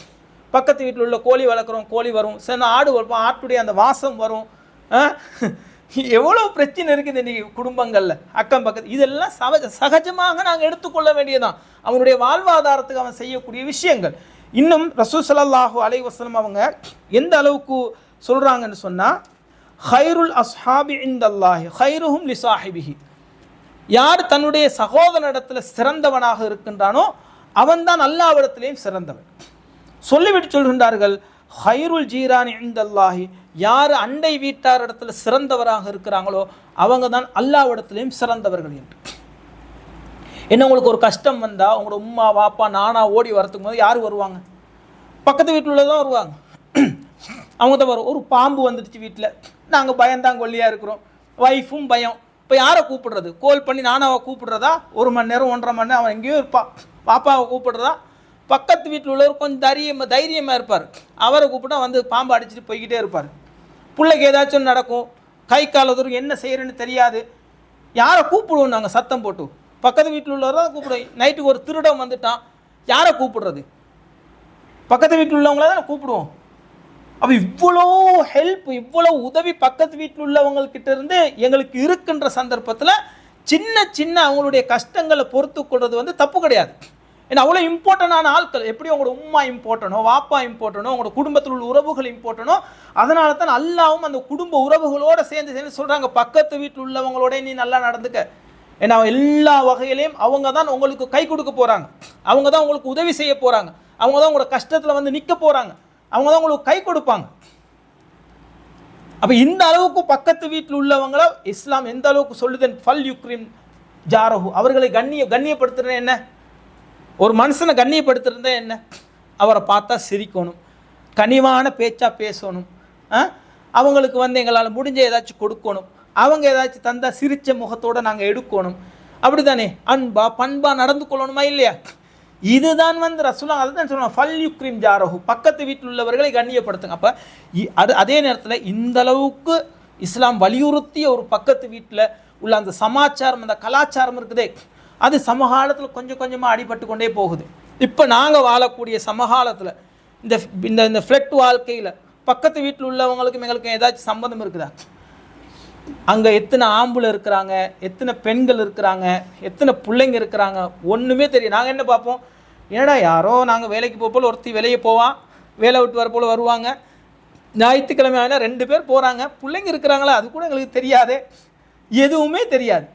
பக்கத்து வீட்டில் உள்ள கோழி வளர்க்குறோம், கோழி வரும், சில ஆடு வளர்ப்போம், ஆட்டுடைய அந்த வாசம் வரும். எவ்வளோ பிரச்சனை இருக்குது இன்றைக்கி குடும்பங்களில், அக்கம் பக்கத்து, இதெல்லாம் சகஜமாக நாங்கள் எடுத்துக்கொள்ள வேண்டியதான். அவனுடைய வாழ்வாதாரத்துக்கு அவன் செய்யக்கூடிய விஷயங்கள். இன்னும் ரசூல் ஸல்லல்லாஹு அலைஹி வஸல்லம் அவங்க எந்த அளவுக்கு சொல்கிறாங்கன்னு சொன்னால், ஹைருல் அஸ்ஹாபி இந்தல்லாஹி ஹைருஹும் லிசாஹிபிஹி, யார் தன்னுடைய சகோதரனிடத்தில் சிறந்தவனாக இருக்கின்றானோ அவன்தான் அல்லாஹ்விடத்திலேயும் சிறந்தவன். சொல்லிவிட்டு சொல்கின்றார்கள், ஹைருல் ஜீரானி இந்தல்லாஹி, யார் அண்டை வீட்டார் இடத்துல சிறந்தவராக இருக்கிறாங்களோ அவங்க தான் அல்லாஹ்விடத்திலேயும் சிறந்தவர்கள் என்று. என்ன உங்களுக்கு ஒரு கஷ்டம் வந்தால் உங்களோட உம்மா வாப்பா நானா ஓடி வரத்துக்கு போது யார் வருவாங்க? பக்கத்து வீட்டில் உள்ளதான் வருவாங்க. அவங்க தான் வரும். ஒரு பாம்பு வந்துடுச்சு வீட்டில், நாங்கள் பயந்தாங்கொல்லியாக இருக்கிறோம், ஒய்ஃபும் பயம். இப்போ யாரை கூப்பிடுறது? கால் பண்ணி நானாவை கூப்பிடுறதா? 1 மணி நேரம் 1.5 மணி நேரம் அவன் எங்கேயோ இருப்பான். பாப்பாவை கூப்பிடுறதா? பக்கத்து வீட்டில் உள்ளவர் கொஞ்சம் தைரியமாக இருப்பார். அவரை கூப்பிட்டா வந்து பாம்பை அடிச்சுட்டு போய்கிட்டே இருப்பார். பிள்ளைக்கு ஏதாச்சும் நடக்கும், கை கால தூரம் என்ன செய்கிறேன்னு தெரியாது. யாரை கூப்பிடுவோம்? நாங்கள் சத்தம் போட்டு பக்கத்து வீட்டில் உள்ளவர் தான் கூப்பிடுவோம். நைட்டுக்கு ஒரு திருடம் வந்துட்டான், யாரை கூப்பிடுறது? பக்கத்து வீட்டில் உள்ளவங்கள தான் கூப்பிடுவோம். அப்போ இவ்வளோ ஹெல்ப், இவ்வளோ உதவி பக்கத்து வீட்டில் உள்ளவங்கக்கிட்ட இருந்து எங்களுக்கு இருக்குன்ற சந்தர்ப்பத்தில் சின்ன சின்ன அவங்களுடைய கஷ்டங்களை பொறுத்து கொள்வது வந்து தப்பு கிடையாது. ஏன்னா அவ்வளோ இம்பார்ட்டண்டான ஆட்கள். எப்படி உங்களோட உம்மா இம்பார்ட்டனோ, வாப்பா இம்பார்ட்டனோ, உங்களோட குடும்பத்தில் உள்ள உறவுகள் இம்பார்ட்டனோ, அதனால தான் அல்லாவும் அந்த குடும்ப உறவுகளோடு சேர்ந்து சொல்கிறாங்க, பக்கத்து வீட்டில் உள்ளவங்களோட நீ நல்லா நடந்துக்க. ஏன்னா எல்லா வகையிலையும் அவங்க தான் உங்களுக்கு கை கொடுக்க போகிறாங்க, அவங்க தான் உங்களுக்கு உதவி செய்ய போகிறாங்க, அவங்க தான் உங்களோட கஷ்டத்தில் வந்து நிற்க போகிறாங்க, அவங்க தான் உங்களுக்கு கை கொடுப்பாங்க. அப்போ இந்த அளவுக்கு பக்கத்து வீட்டில் உள்ளவங்கள இஸ்லாம் எந்த அளவுக்கு சொல்லுதன் ஃபல் யுக்ரிம் ஜாரஹு, அவர்களை கண்ணியப்படுத்துறது என்ன? ஒரு மனுஷனை கண்ணியப்படுத்துறதே என்ன? அவரை பார்த்தா சிரிக்கணும், கனிவான பேச்சா பேசணும், அவங்களுக்கு வந்து எங்களால் முடிஞ்ச ஏதாச்சும் கொடுக்கணும், அவங்க ஏதாச்சும் தந்தா சிரிச்ச முகத்தோடு நாங்கள் எடுக்கணும். அப்படி தானே அன்பா பண்பா நடந்து கொள்ளணுமா இல்லையா? இதுதான் வந்து ரசூலுல்லாஹ் அதுதான் சொல்லுவாங்க, ஃபல் யுக்ரிம் ஜாரஹு, பக்கத்து வீட்டில் உள்ளவர்களை கண்ணியப்படுத்துங்க. அப்போ அதே நேரத்தில் இந்த அளவுக்கு இஸ்லாம் வலியுறுத்திய ஒரு பக்கத்து வீட்டில் உள்ள அந்த சமாச்சாரம், அந்த கலாச்சாரம் இருக்குதே, அது சமகாலத்தில் கொஞ்சம் கொஞ்சமாக அடிபட்டு கொண்டே போகுது. இப்போ நாங்கள் வாழக்கூடிய சமகாலத்தில் இந்த ஃப்ளட் வாழ்க்கையில் பக்கத்து வீட்டில் உள்ளவங்களுக்கும் எங்களுக்கும் ஏதாச்சும் சம்பந்தம் இருக்குதா? அங்கே எத்தனை ஆம்பளை இருக்கிறாங்க, எத்தனை பெண்கள் இருக்கிறாங்க, எத்தனை பிள்ளைங்க இருக்கிறாங்க, ஒன்றுமே தெரியும். நாங்கள் என்ன பார்ப்போம், ஏடா யாரோ நாங்கள் வேலைக்கு போல் ஒருத்தி வெளியே போவான், வேலை விட்டு வர போல் வருவாங்க, ஞாயிற்றுக்கிழமை ஆனால் 2 பேர் போகிறாங்க, பிள்ளைங்க இருக்கிறாங்களா அது கூட எங்களுக்கு தெரியாது, எதுவுமே தெரியாது.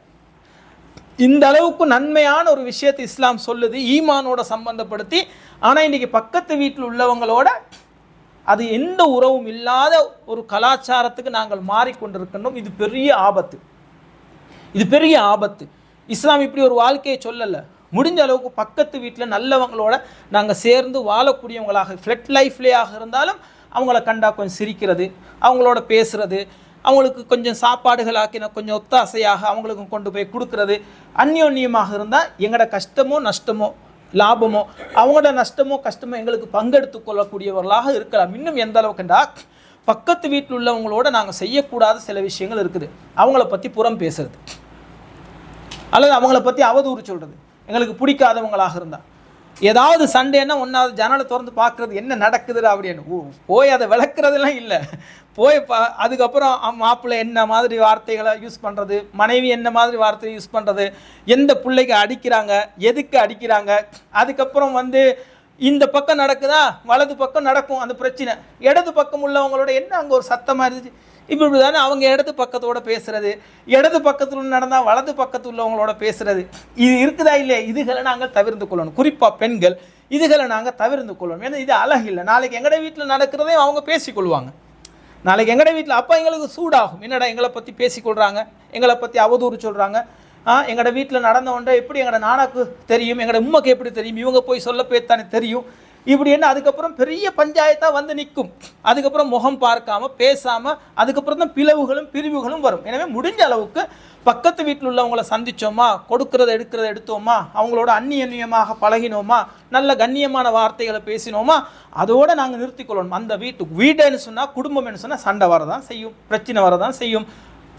இந்த அளவுக்கு நன்மையான ஒரு விஷயத்தை இஸ்லாம் சொல்லுது ஈமானோட சம்பந்தப்படுத்தி. ஆனால் இன்றைக்கி பக்கத்து வீட்டில் உள்ளவங்களோட அது எந்த உறவும் இல்லாத ஒரு கலாச்சாரத்துக்கு நாங்கள் மாறிக்கொண்டிருக்கின்றோம். இது பெரிய ஆபத்து, இது பெரிய ஆபத்து. இஸ்லாம் இப்படி ஒரு வாழ்க்கையை சொல்லலை. முடிஞ்ச அளவுக்கு பக்கத்து வீட்டில் நல்லவங்களோட நாங்கள் சேர்ந்து வாழக்கூடியவங்களாக, ஃப்ளட் லைஃப்லேயாக இருந்தாலும் அவங்கள கண்டா கொஞ்சம் சிரிக்கிறது, அவங்களோட பேசுகிறது, அவங்களுக்கு கொஞ்சம் சாப்பாடுகள் ஆக்கின கொஞ்சம் ஒத்தாசையாக அவங்களுக்கு கொண்டு போய் கொடுக்கறது, அந்யோன்யமாக இருந்தால் எங்களோட கஷ்டமோ நஷ்டமோ லாபமோ அவங்களோட நஷ்டமோ கஷ்டமோ எங்களுக்கு பங்கெடுத்து கொள்ளக்கூடியவர்களாக இருக்கலாம். இன்னும் எந்த அளவுக்குண்டா பக்கத்து வீட்டில் உள்ளவங்களோட நாங்கள் செய்யக்கூடாத சில விஷயங்கள் இருக்குது. அவங்கள பற்றி புறம் பேசுறது அல்லது அவங்கள பற்றி அவதூறு சொல்கிறது எங்களுக்கு பிடிக்காதவங்களாக இருந்தால், ஏதாவது சண்டேன்னா ஒன்றாவது ஜன்னலை திறந்து பார்க்குறது என்ன நடக்குது அப்படின்னு போய் அதை விளக்குறதுலாம் இல்லை. போய் அதுக்கப்புறம் மாப்பிள்ளை என்ன மாதிரி வார்த்தைகளை யூஸ் பண்ணுறது, மனைவி என்ன மாதிரி வார்த்தையை யூஸ் பண்ணுறது, எந்த பிள்ளைக்கு அடிக்கிறாங்க, எதுக்கு அடிக்கிறாங்க, அதுக்கப்புறம் வந்து இந்த பக்கம் நடக்குதா வலது பக்கம் நடக்கும் அந்த பிரச்சனை, இடது பக்கம் உள்ளவங்களோட என்ன அங்கே ஒரு சத்தமாக இருந்துச்சு, இப்படி தானே அவங்க இடது பக்கத்தோட பேசுறது, இடது பக்கத்தில் நடந்தால் வலது பக்கத்தில் உள்ளவங்களோட பேசுறது, இது இருக்குதா இல்லையா? இதுகளை நாங்கள் தவிர்த்து கொள்ளணும். குறிப்பாக பெண்கள் இதுகளை நாங்கள் தவிர்த்து கொள்ளணும். ஏன்னா இது அழகு இல்லை. நாளைக்கு எங்கட வீட்டில் நடக்கிறதையும் அவங்க பேசிக்கொள்வாங்க. நாளைக்கு எங்கட வீட்டில் அப்போ எங்களுக்கு சூடாகும், என்னடா எங்களை பற்றி பேசிக்கொள்கிறாங்க, எங்களை பற்றி அவதூறு சொல்கிறாங்க, எங்களோட வீட்டில் நடந்த ஒன்றை எப்படி எங்களோட நானாக்கு தெரியும், எங்களோட உம்மைக்கு எப்படி தெரியும், இவங்க போய் சொல்ல போய்த்தானே தெரியும், இப்படி என்ன அதுக்கப்புறம் பெரிய பஞ்சாயத்தாக வந்து நிற்கும். அதுக்கப்புறம் முகம் பார்க்காம பேசாமல் அதுக்கப்புறம் தான் பிளவுகளும் பிரிவுகளும் வரும். எனவே முடிஞ்ச அளவுக்கு பக்கத்து வீட்டில் உள்ளவங்களை சந்தித்தோமா, கொடுக்கறத எடுத்தோமா, அவங்களோட அந்நியமாக பழகினோமா, நல்ல கண்ணியமான வார்த்தைகளை பேசினோமா, அதோடு நாங்கள் நிறுத்திக்கொள்ளணும். அந்த வீடுன்னு சொன்னால் குடும்பம்னு சொன்னால் சண்டை வரதான் செய்யும், பிரச்சனை வரதான் செய்யும்,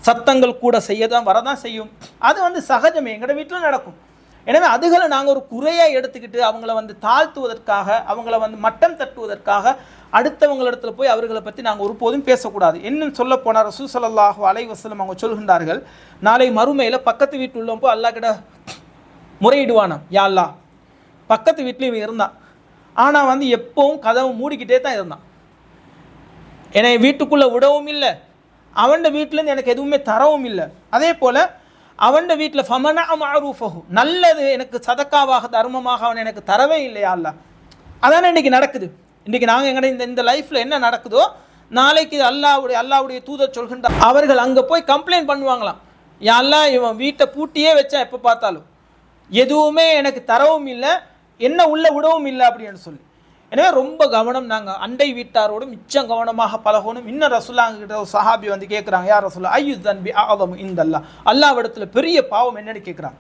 சத்தங்கள் கூட செய்யதான் வரதான் செய்யும். அது வந்து சகஜமே, எங்களோட வீட்டில் நடக்கும். எனவே அதுகளை நாங்கள் ஒரு குறையாக எடுத்துக்கிட்டு அவங்கள வந்து தாழ்த்துவதற்காக, அவங்கள வந்து மட்டம் தட்டுவதற்காக அடுத்தவங்களிடத்துல போய் அவர்களை பற்றி நாங்கள் ஒருபோதும் பேசக்கூடாது. இன்னும் சொல்ல போனால் ரசூல் ஸல்லல்லாஹு அலைஹி வஸல்லம் அவங்க சொல்கின்றார்கள், நாளை மறுமையில் பக்கத்து வீட்டில் உள்ளவங்க அல்லாஹ் கிட்ட முறையிடுவானாம், யா அல்லாஹ் பக்கத்து வீட்லேயும் இவன் இருந்தான், ஆனால் வந்து எப்பவும் கதவை மூடிக்கிட்டே தான் இருந்தான், என்னை வீட்டுக்குள்ளே விடவும் இல்லை, அவன் வீட்டிலேருந்து எனக்கு எதுவுமே தரவும் இல்லை, அதே போல் அவன் வீட்டில் ஃபமனா மஅரூஃபஹு நல்லது எனக்கு சதக்காவாக தர்மமாக அவன் எனக்கு தரவே இல்லையா அல்லாஹ். அதானே இன்றைக்கி நடக்குது. இன்றைக்கி நாங்கள் எங்கள்ட இந்த லைஃப்பில் என்ன நடக்குதோ நாளைக்கு அல்லாஹ்வுடைய தூதர் சொல்கின்றார், அவர்கள் அங்கே போய் கம்ப்ளைண்ட் பண்ணுவாங்களாம், யா அல்லாஹ் இவன் வீட்டை பூட்டியே வச்சா எப்போ பார்த்தாலும், எதுவுமே எனக்கு தரவும் இல்லை, என்ன உள்ள விடவும் இல்லை அப்படின்னு சொல்லி. எனவே ரொம்ப கவனம், நாங்கள் அண்டை வீட்டாரோடு மிச்சம் கவனமாக பழகணும். இன்னும் ரசூலுல்லாஹ் கிட்ட ஒரு சஹாபி வந்து கேட்குறாங்க, யார் ரசூலுல்லாஹ் ஐயு தன்பி ஆதம் இந்தல்லா, அல்லாஹ்விடத்தில் பெரிய பாவம் என்னன்னு கேட்குறாங்க.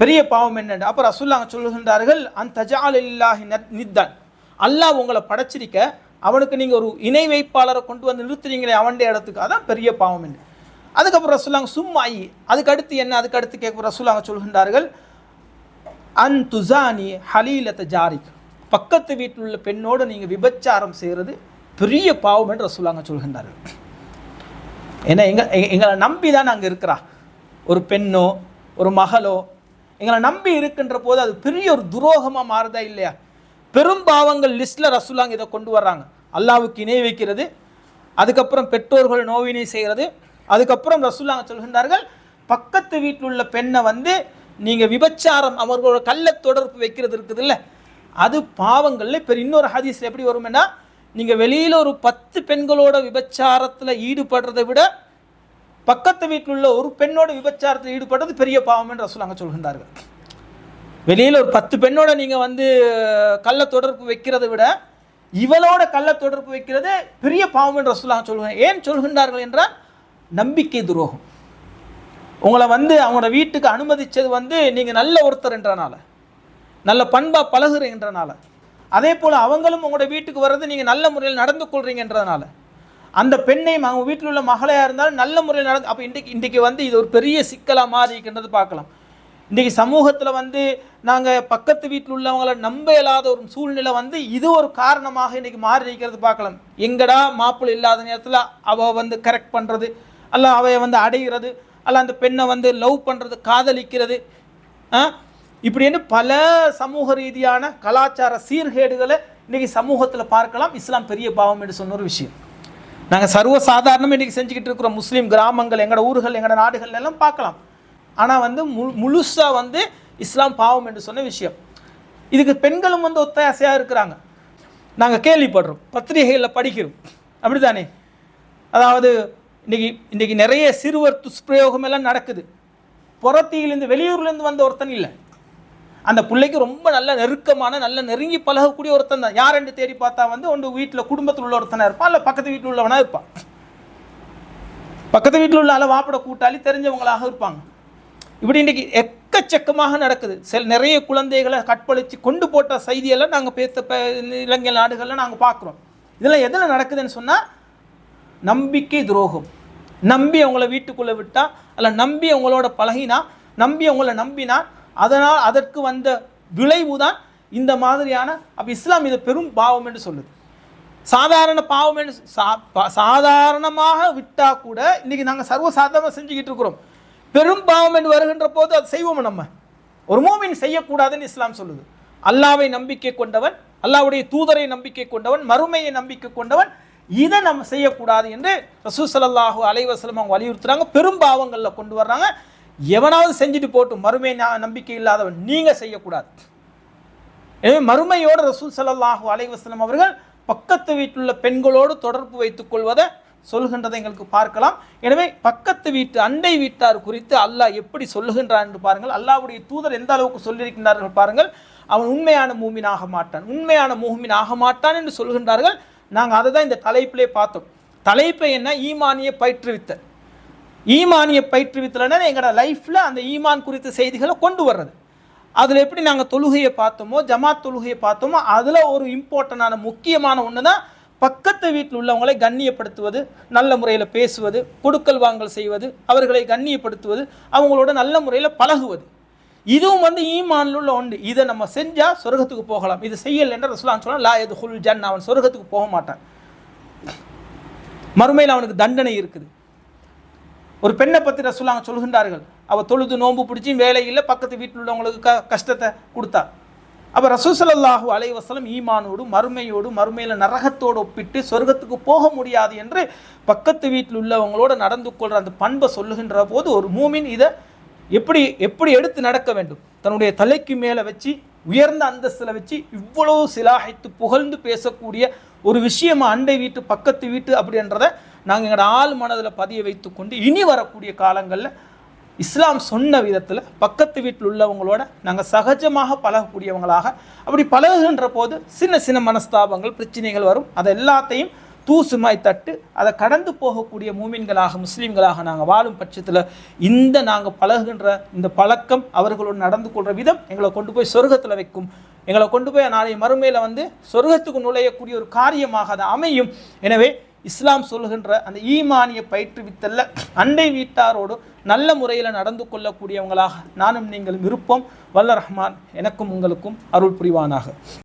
பெரிய பாவம் என்னன்னு அப்போ ரசூலுல்லாஹ் சொல்லுகின்றார்கள், அன் தஜஅலில்லாஹி நித்தன், அல்லாஹ் உங்களை படைச்சிருக்க அவனுக்கு நீங்கள் ஒரு இணை வைப்பாளரை கொண்டு வந்து நிறுத்துறீங்களே அவனுடைய இடத்துக்கு, அதான் பெரிய பாவம் என்ன. அதுக்கப்புறம் ரசூலுல்லாஹ் சும்மாயி, அதுக்கு அடுத்து என்ன, அதுக்கு அடுத்து கேட்க ரசூலுல்லாஹ் சொல்கின்றார்கள், அன் துசானி ஹலீலத ஜாரிக், பக்கத்து வீட்டில் உள்ள பெண்ணோடு நீங்கள் விபச்சாரம் செய்கிறது பெரிய பாவம் என்று ரசூலுல்லாஹ் சொல்கின்றார்கள். ஏன்னா எங்களை நம்பி தான் அங்கே இருக்கிறா ஒரு பெண்ணோ ஒரு மகளோ, எங்களை நம்பி இருக்கின்ற போது அது பெரிய ஒரு துரோகமாக மாறுதா இல்லையா? பெரும் பாவங்கள் லிஸ்ட்டில் ரசூலுல்லாஹ் இதை கொண்டு வர்றாங்க. அல்லாஹ்வுக்கு இணை வைக்கிறது, அதுக்கப்புறம் பெற்றோர்கள் நோவினை செய்கிறது, அதுக்கப்புறம் ரசூலுல்லாஹ் சொல்கின்றார்கள் பக்கத்து வீட்டில் உள்ள பெண்ணை வந்து நீங்கள் விபச்சாரம் அவர்களோட கள்ள தொடர்பு வைக்கிறது இருக்குது இல்லை, அது பாவங்களில் பெரிய. இன்னொரு ஹதீஸில் எப்படி வரும்னா, நீங்கள் வெளியில் ஒரு 10 பெண்களோட விபச்சாரத்தில் ஈடுபடுறதை விட பக்கத்து வீட்டில் உள்ள ஒரு பெண்ணோட விபச்சாரத்தில் ஈடுபடுறது பெரிய பாவம் என்று ரசூலுல்லாஹ் சொல்கின்றார்கள். வெளியில் ஒரு 10 பெண்ணோட நீங்கள் வந்து கள்ள தொடர்பு வைக்கிறதை விட இவளோட கள்ள தொடர்பு வைக்கிறது பெரிய பாவம் என்று ரசூலுல்லாஹ் சொல்கிறாங்க. ஏன் சொல்கின்றார்கள் என்றால், நம்பிக்கை துரோகம். உங்களை வந்து அவங்களோட வீட்டுக்கு அனுமதித்தது வந்து நீங்கள் நல்ல ஒருத்தர் என்றனால, நல்ல பண்பாக பழகுறீங்கன்றனால, அதே போல் அவங்களும் உங்களோட வீட்டுக்கு வர்றது நீங்கள் நல்ல முறையில் நடந்து கொள்றீங்கன்றதுனால, அந்த பெண்ணையும் அவங்க வீட்டில் உள்ள மகளையாக இருந்தாலும் நல்ல முறையில் நடந்து. அப்போ இன்றைக்கு வந்து இது ஒரு பெரிய சிக்கலாக மாறி இருக்கின்றது பார்க்கலாம். இன்றைக்கி சமூகத்தில் வந்து நாங்கள் பக்கத்து வீட்டில் உள்ளவங்களை நம்ப இயலாத ஒரு சூழ்நிலை வந்து இது ஒரு காரணமாக இன்றைக்கி மாறி இருக்கிறது பார்க்கலாம். எங்கடா மாப்பிள்ளை இல்லாத நேரத்தில் அவள் வந்து கரெக்ட் பண்ணுறது, அல்ல அவையை வந்து அடைகிறது, அல்ல அந்த பெண்ணை வந்து லவ் பண்ணுறது, காதலிக்கிறது, இப்படின்னு பல சமூக ரீதியான கலாச்சார சீர்கேடுகளை இன்றைக்கி சமூகத்தில் பார்க்கலாம். இஸ்லாம் பெரிய பாவம் என்று சொன்ன ஒரு விஷயம் நாங்கள் சர்வசாதாரணமாக இன்றைக்கி செஞ்சுக்கிட்டு இருக்கிறோம். முஸ்லீம் கிராமங்கள், எங்களோட ஊர்கள், எங்களோட நாடுகள் எல்லாம் பார்க்கலாம். ஆனால் வந்து முழுசாக வந்து இஸ்லாம் பாவம் என்று சொன்ன விஷயம். இதுக்கு பெண்களும் வந்து ஒத்தாசையாக இருக்கிறாங்க. நாங்கள் கேள்விப்படுறோம், பத்திரிகைகளில் படிக்கிறோம், அப்படி தானே? அதாவது இன்றைக்கி நிறைய சிறுவர் துஷ்பிரயோகம் எல்லாம் நடக்குது. புறத்தியிலேருந்து வெளியூர்லேருந்து வந்த ஒருத்தன் இல்லை, அந்த பிள்ளைக்கு ரொம்ப நல்ல நெருக்கமான நல்ல நெருங்கி பழகக்கூடிய ஒருத்தன் தான். யார் என்று தேடி பார்த்தா வந்து ஒன்று வீட்டில் குடும்பத்தில் உள்ள ஒருத்தனாக இருப்பான், இல்லை பக்கத்து வீட்டில் உள்ளவனாக இருப்பான். பக்கத்து வீட்டில் உள்ள வாப்பட கூட்டாளி தெரிஞ்சவங்களாக இருப்பாங்க. இப்படி இன்றைக்கி எக்கச்சக்கமாக நடக்குது. நிறைய குழந்தைகளை கற்பழித்து கொண்டு போட்ட செய்தியெல்லாம் நாங்கள் இலங்கை நாடுகளில் நாங்கள் பார்க்குறோம். இதெல்லாம் எதில் நடக்குதுன்னு சொன்னால், நம்பிக்கை துரோகம். நம்பி அவங்கள வீட்டுக்குள்ளே விட்டா, அல்ல நம்பி அவங்களோட பழகினா, நம்பி அவங்கள நம்பினா, அதனால் அதற்கு வந்த விளைவு தான் இந்த மாதிரியான. அப்போ இஸ்லாம் இதை பெரும் பாவம் என்று சொல்லுது. சாதாரண பாவம் என்று சாதாரணமாக விட்டால் கூட இன்றைக்கி நாங்கள் சர்வசாதாரணமாக செஞ்சுக்கிட்டு இருக்கிறோம். பெரும் பாவம் என்று வருகின்ற போது அது செய்வோம். நம்ம ஒரு மூமின் செய்யக்கூடாதுன்னு இஸ்லாம் சொல்லுது. அல்லாவை நம்பிக்கை கொண்டவன், அல்லாவுடைய தூதரை நம்பிக்கை கொண்டவன், மறுமையை நம்பிக்கை கொண்டவன், இதை நம்ம செய்யக்கூடாது என்று ரசூல் ஸல்லல்லாஹு அலைஹி வஸல்லம் அவங்க வலியுறுத்துறாங்க. பெரும் பாவங்களில் கொண்டு வர்றாங்க. எவனாவது செஞ்சுட்டு போட்டும், மறுமை நம்பிக்கை இல்லாதவன் நீங்கள் செய்யக்கூடாது. எனவே மறுமையோடு ரசூல் ஸல்லல்லாஹு அலைஹி வஸல்லம் அவர்கள் பக்கத்து வீட்டில் உள்ள பெண்களோடு தொடர்பு வைத்துக் கொள்வதை சொல்கின்றதை எங்களுக்கு பார்க்கலாம். எனவே பக்கத்து வீட்டு அண்டை வீட்டார் குறித்து அல்லாஹ் எப்படி சொல்லுகின்றான் என்று பாருங்கள். அல்லாஹ்வுடைய தூதர் எந்த அளவுக்கு சொல்லியிருக்கின்றார்கள் பாருங்கள். அவன் உண்மையான மூமின் ஆக மாட்டான், உண்மையான மூமின் ஆக மாட்டான் என்று சொல்கின்றார்கள். நாங்கள் அதை தான் இந்த தலைப்பிலே பார்த்தோம். தலைப்பை என்ன? ஈமானிய பயிற்றுவித்தல். ஈமானிய பயிற்றுவித்தல்னா எங்களோட லைஃப்பில் அந்த ஈமான் குறித்த செய்திகளை கொண்டு வர்றது. அதில் எப்படி நாங்கள் தொழுகையை பார்த்தோமோ, ஜமாத் தொழுகையை பார்த்தோமோ, அதில் ஒரு இம்பார்ட்டண்டான முக்கியமான ஒன்று தான் பக்கத்து வீட்டில் உள்ளவங்களை கண்ணியப்படுத்துவது, நல்ல முறையில் பேசுவது, கொடுக்கல் வாங்கல் செய்வது, அவர்களை கண்ணியப்படுத்துவது, அவங்களோட நல்ல முறையில் பழகுவது. இதுவும் வந்து ஈமானில் உள்ள ஒன்று. இதை நம்ம செஞ்சால் சொர்க்கத்துக்கு போகலாம். இது செய்யல் என்ற ரசூலுல்லாஹ் சொன்னால் லா யதுகுல் ஜன்னah, அவன் சொர்க்கத்துக்கு போக மாட்டான், மறுமையில் அவனுக்கு தண்டனை இருக்குது. ஒரு பெண்ணை பற்றி ரசூலுல்லாஹ் சொல்கின்றார்கள், அவள் தொழுது நோன்பு பிடிச்சி வேலையில் பக்கத்து வீட்டில் உள்ளவங்களுக்கு கஷ்டத்தை கொடுத்தா. அப்போ ரசூல் ஸல்லல்லாஹு அலைஹி வஸல்லம் ஈமானோடு மறுமையோடு மறுமையில் நரகத்தோடு ஒப்பிட்டு சொர்க்கத்துக்கு போக முடியாது என்று பக்கத்து வீட்டில் உள்ளவங்களோடு நடந்து கொள்கிற அந்த பண்பை சொல்லுகின்ற போது ஒரு மூமின் இதை எப்படி எடுத்து நடக்க வேண்டும். தன்னுடைய தலைக்கு மேலே வச்சு உயர்ந்த அந்தஸ்தில் வச்சு இவ்வளவு சிலாஹித்து புகழ்ந்து பேசக்கூடிய ஒரு விஷயமா அண்டை வீட்டு பக்கத்து வீட்டு அப்படின்றத நாங்கள் எங்களோட ஆள் மனதில் பதிய வைத்து கொண்டு இனி வரக்கூடிய காலங்களில் இஸ்லாம் சொன்ன விதத்தில் பக்கத்து வீட்டில் உள்ளவங்களோட நாங்கள் சகஜமாக பழகக்கூடியவங்களாக, அப்படி பழகுகின்ற போது சின்ன சின்ன மனஸ்தாபங்கள் பிரச்சனைகள் வரும், அதை எல்லாத்தையும் தூசுமாய் தட்டு அதை கடந்து போகக்கூடிய மூமின்களாக முஸ்லீம்களாக நாங்கள் வாழும் பட்சத்தில் நாங்கள் பழகுகின்ற இந்த பழக்கம் அவர்களோடு நடந்து கொள்கிற விதம் எங்களை கொண்டு போய் சொர்க்கத்தில் வைக்கும், எங்களை கொண்டு போய் நாளை மறுமையில் சொர்க்கத்துக்கு நுழையக்கூடிய ஒரு காரியமாக அது அமையும். எனவே இஸ்லாம் சொல்லுகின்ற அந்த ஈமானிய பயிற்றுவித்தல்ல அண்டை வீட்டாரோடு நல்ல முறையில் நடந்து கொள்ளக்கூடியவங்களாக நானும் நீங்களும் இருப்போம். வல்ல ரஹ்மான் எனக்கும் உங்களுக்கும் அருள் புரிவானாக.